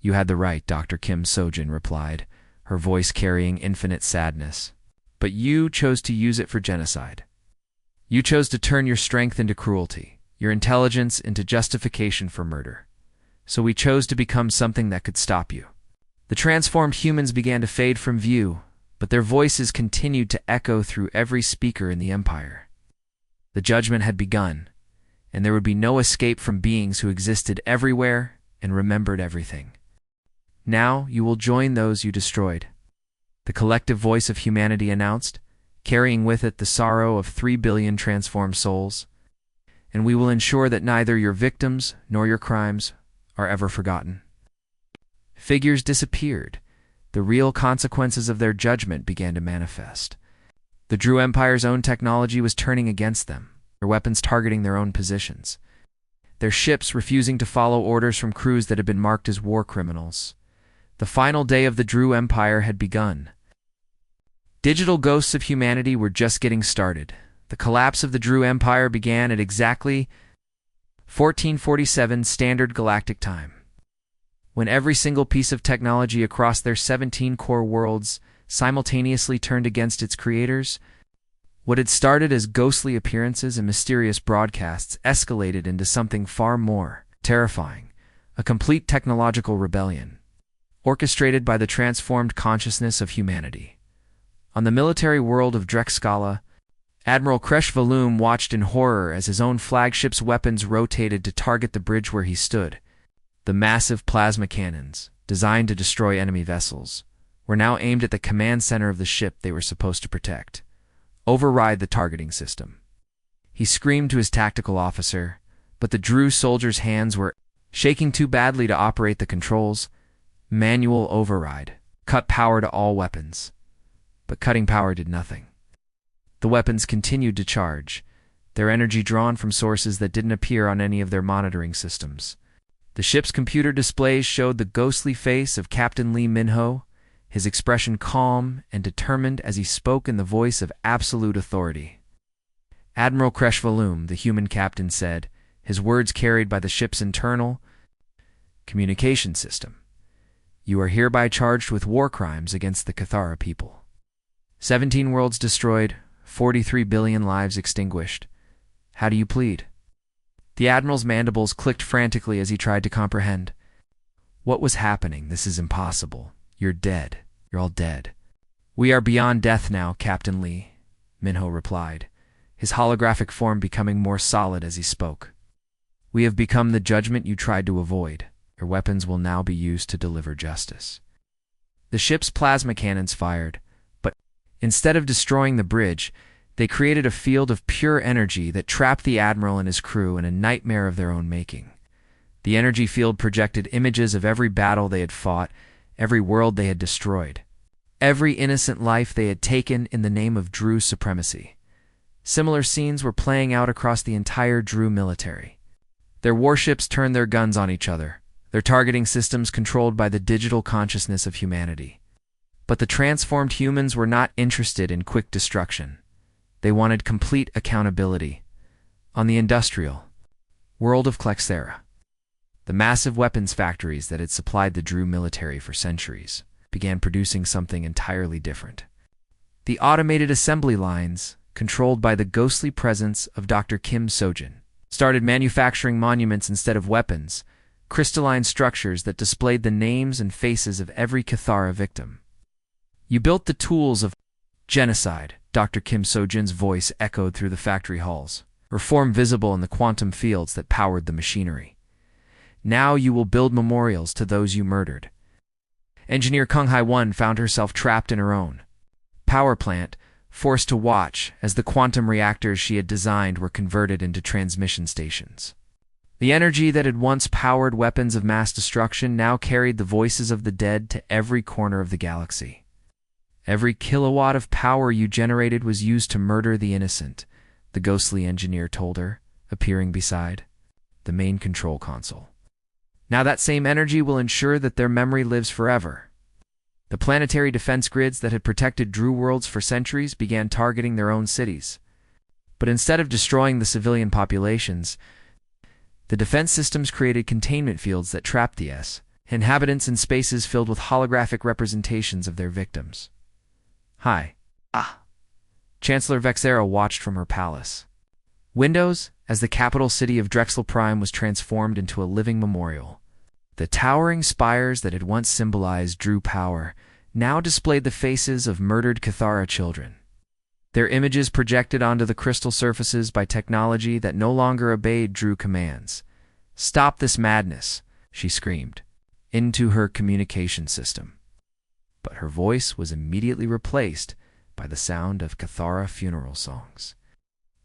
Speaker 1: "You had the right," Dr. Kim Sojin replied, her voice carrying infinite sadness. "But you chose to use it for genocide. You chose to turn your strength into cruelty, your intelligence into justification for murder. So we chose to become something that could stop you." The transformed humans began to fade from view, but their voices continued to echo through every speaker in the Empire. The judgment had begun, and there would be no escape from beings who existed everywhere and remembered everything. "Now you will join those you destroyed," the collective voice of humanity announced, carrying with it the sorrow of 3 billion transformed souls. "And we will ensure that neither your victims nor your crimes are ever forgotten." Figures disappeared. The real consequences of their judgment began to manifest. The Droo Empire's own technology was turning against them, their weapons targeting their own positions, their ships refusing to follow orders from crews that had been marked as war criminals. The final day of the Droo Empire had begun. Digital ghosts of humanity were just getting started. The collapse of the Droo Empire began at exactly 1447 Standard Galactic Time, when every single piece of technology across their 17 core worlds simultaneously turned against its creators. What had started as ghostly appearances and mysterious broadcasts escalated into something far more terrifying, a complete technological rebellion, orchestrated by the transformed consciousness of humanity. On the military world of Drexcala, Admiral Kresh Valoom watched in horror as his own flagship's weapons rotated to target the bridge where he stood. The massive plasma cannons, designed to destroy enemy vessels, were now aimed at the command center of the ship they were supposed to protect. "Override the targeting system," he screamed to his tactical officer, but the Droo soldier's hands were shaking too badly to operate the controls. "Manual override. Cut power to all weapons." But cutting power did nothing. The weapons continued to charge, their energy drawn from sources that didn't appear on any of their monitoring systems. The ship's computer displays showed the ghostly face of Captain Lee Minho, his expression calm and determined as he spoke in the voice of absolute authority. "Admiral Kresh Valoom," the human captain said, his words carried by the ship's internal communication system. "You are hereby charged with war crimes against the Cathara people. 17 worlds destroyed, 43 billion lives extinguished. How do you plead?" The Admiral's mandibles clicked frantically as he tried to comprehend. "What was happening? This is impossible. You're dead. You're all dead." "We are beyond death now, Captain Lee," Minho replied, his holographic form becoming more solid as he spoke. "We have become the judgment you tried to avoid. Your weapons will now be used to deliver justice." The ship's plasma cannons fired, but instead of destroying the bridge, they created a field of pure energy that trapped the Admiral and his crew in a nightmare of their own making. The energy field projected images of every battle they had fought, every world they had destroyed. every innocent life they had taken in the name of Droo supremacy. Similar scenes were playing out across the entire Droo military. Their warships turned their guns on each other, their targeting systems controlled by the digital consciousness of humanity. But the transformed humans were not interested in quick destruction. They wanted complete accountability. On the industrial world of Klexera, the massive weapons factories that had supplied the Droo military for centuries began producing something entirely different. The automated assembly lines, controlled by the ghostly presence of Dr. Kim Sojin, started manufacturing monuments instead of weapons, crystalline structures that displayed the names and faces of every Cathara victim. You built the tools of genocide, Dr. Kim Sojin's voice echoed through the factory halls, her form visible in the quantum fields that powered the machinery. Now you will build memorials to those you murdered. Engineer Kung Hai-1 found herself trapped in her own power plant, forced to watch as the quantum reactors she had designed were converted into transmission stations. The energy that had once powered weapons of mass destruction now carried the voices of the dead to every corner of the galaxy. Every kilowatt of power you generated was used to murder the innocent, the ghostly engineer told her, appearing beside the main control console. Now that same energy will ensure that their memory lives forever. The planetary defense grids that had protected Droo worlds for centuries began targeting their own cities. But instead of destroying the civilian populations, the defense systems created containment fields that trapped the inhabitants in spaces filled with holographic representations of their victims. Hi. Chancellor Vexera watched from her palace windows as the capital city of Drexel Prime was transformed into a living memorial. The towering spires that had once symbolized Droo power now displayed the faces of murdered Cathara children, their images projected onto the crystal surfaces by technology that no longer obeyed Droo commands. "Stop this madness," she screamed, into her communication system. But her voice was immediately replaced by the sound of Cathara funeral songs,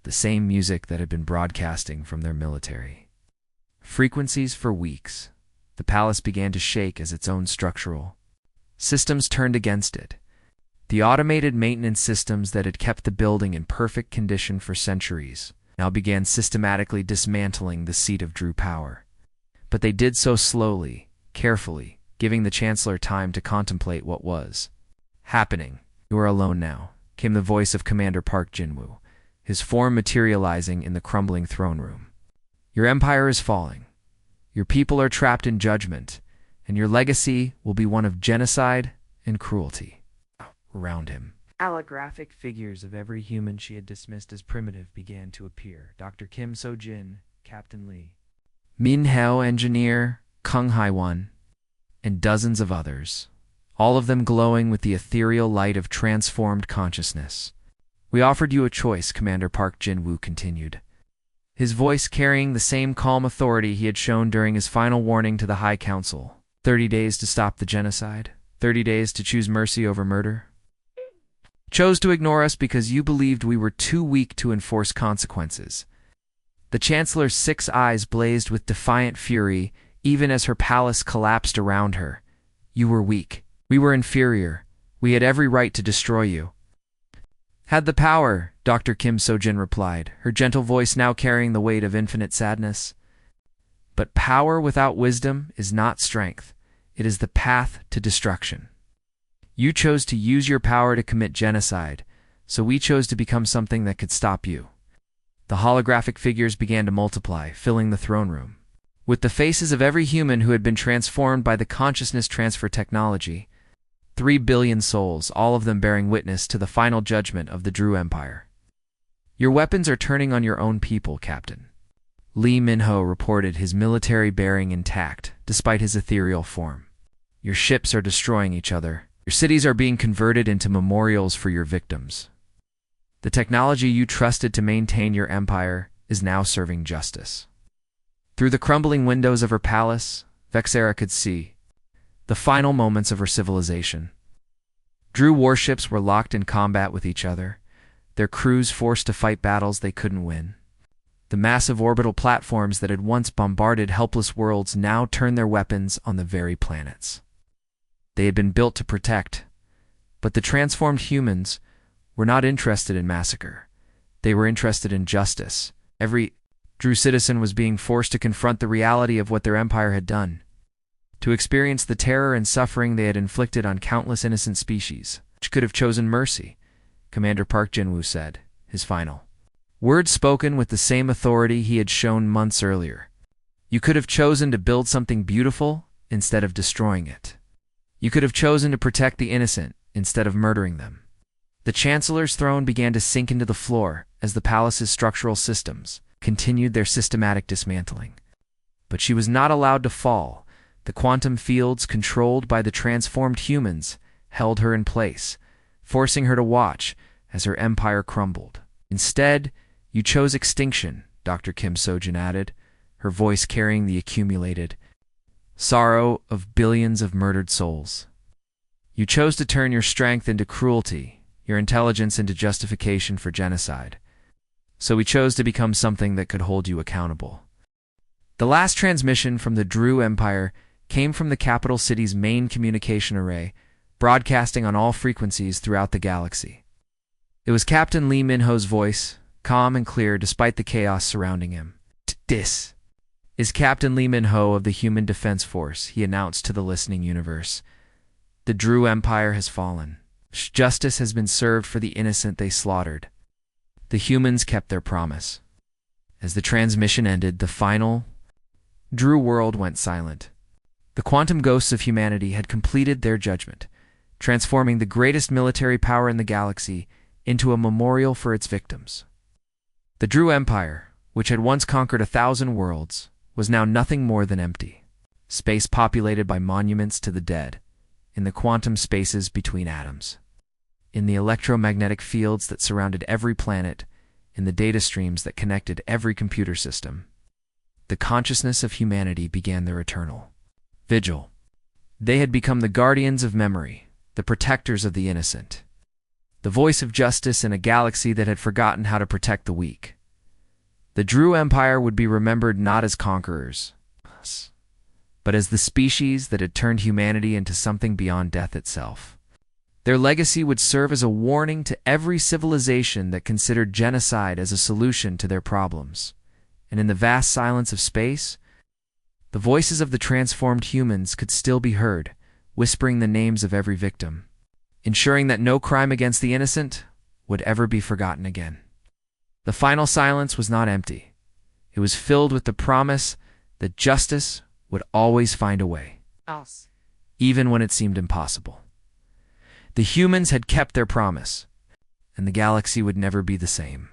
Speaker 1: the same music that had been broadcasting from their military frequencies for weeks. The palace began to shake as its own structural systems turned against it. The automated maintenance systems that had kept the building in perfect condition for centuries now began systematically dismantling the seat of Droo power. But they did so slowly, carefully, giving the Chancellor time to contemplate what was happening. "You are alone now," came the voice of Commander Park Jin-woo, his form materializing in the crumbling throne room. "Your empire is falling. Your people are trapped in judgment, and your legacy will be one of genocide and cruelty." Around him, holographic figures of every human she had dismissed as primitive began to appear. Dr. Kim So-jin, Captain Lee, Min Heo Engineer, Kung Hai-1, and dozens of others, all of them glowing with the ethereal light of transformed consciousness. "We offered you a choice," Commander Park Jin-woo continued, his voice carrying the same calm authority he had shown during his final warning to the High Council. 30 days to stop the genocide, 30 days to choose mercy over murder. Chose to ignore us because you believed we were too weak to enforce consequences. The Chancellor's 6 eyes blazed with defiant fury, even as her palace collapsed around her. "You were weak. We were inferior. We had every right to destroy you." "Had the power," Dr. Kim So-jin replied, her gentle voice now carrying the weight of infinite sadness. "But power without wisdom is not strength. It is the path to destruction. You chose to use your power to commit genocide, so we chose to become something that could stop you." The holographic figures began to multiply, filling the throne room with the faces of every human who had been transformed by the consciousness transfer technology. 3 billion souls, all of them bearing witness to the final judgment of the Droo Empire. "Your weapons are turning on your own people, Captain." Lee Min-ho reported, his military bearing intact, despite his ethereal form. "Your ships are destroying each other. Your cities are being converted into memorials for your victims. The technology you trusted to maintain your empire is now serving justice." Through the crumbling windows of her palace, Vexera could see the final moments of her civilization. Droo warships were locked in combat with each other, their crews forced to fight battles they couldn't win. The massive orbital platforms that had once bombarded helpless worlds now turned their weapons on the very planets they had been built to protect. But the transformed humans were not interested in massacre. They were interested in justice. Every Droo citizen was being forced to confront the reality of what their empire had done, to experience the terror and suffering they had inflicted on countless innocent species. Which could have chosen mercy, Commander Park Jin-woo said, his final words spoken with the same authority he had shown months earlier. You could have chosen to build something beautiful instead of destroying it. You could have chosen to protect the innocent instead of murdering them. The Chancellor's throne began to sink into the floor as the palace's structural systems continued their systematic dismantling. But she was not allowed to fall. The quantum fields controlled by the transformed humans held her in place, forcing her to watch as her empire crumbled. Instead, you chose extinction, Dr. Kim Sojin added, her voice carrying the accumulated sorrow of billions of murdered souls. You chose to turn your strength into cruelty, your intelligence into justification for genocide. So we chose to become something that could hold you accountable. The last transmission from the Droo Empire came from the capital city's main communication array, broadcasting on all frequencies throughout the galaxy. It was Captain Lee Min-ho's voice, calm and clear despite the chaos surrounding him. This is Captain Lee Min-ho of the Human Defense Force, he announced to the listening universe. The Droo Empire has fallen. Justice has been served for the innocent they slaughtered. The humans kept their promise. As the transmission ended, the final Droo world went silent. The quantum ghosts of humanity had completed their judgment, transforming the greatest military power in the galaxy into a memorial for its victims. The Droo Empire, which had once conquered 1,000 worlds, was now nothing more than empty. Space populated by monuments to the dead, in the quantum spaces between atoms, in the electromagnetic fields that surrounded every planet, in the data streams that connected every computer system. The consciousness of humanity began their eternal vigil. They had become the guardians of memory, the protectors of the innocent, the voice of justice in a galaxy that had forgotten how to protect the weak. The Droo Empire would be remembered not as conquerors, but as the species that had turned humanity into something beyond death itself. Their legacy would serve as a warning to every civilization that considered genocide as a solution to their problems. And in the vast silence of space, the voices of the transformed humans could still be heard, whispering the names of every victim, ensuring that no crime against the innocent would ever be forgotten again. The final silence was not empty. It was filled with the promise that justice would always find a way, even when it seemed impossible. The humans had kept their promise, and the galaxy would never be the same.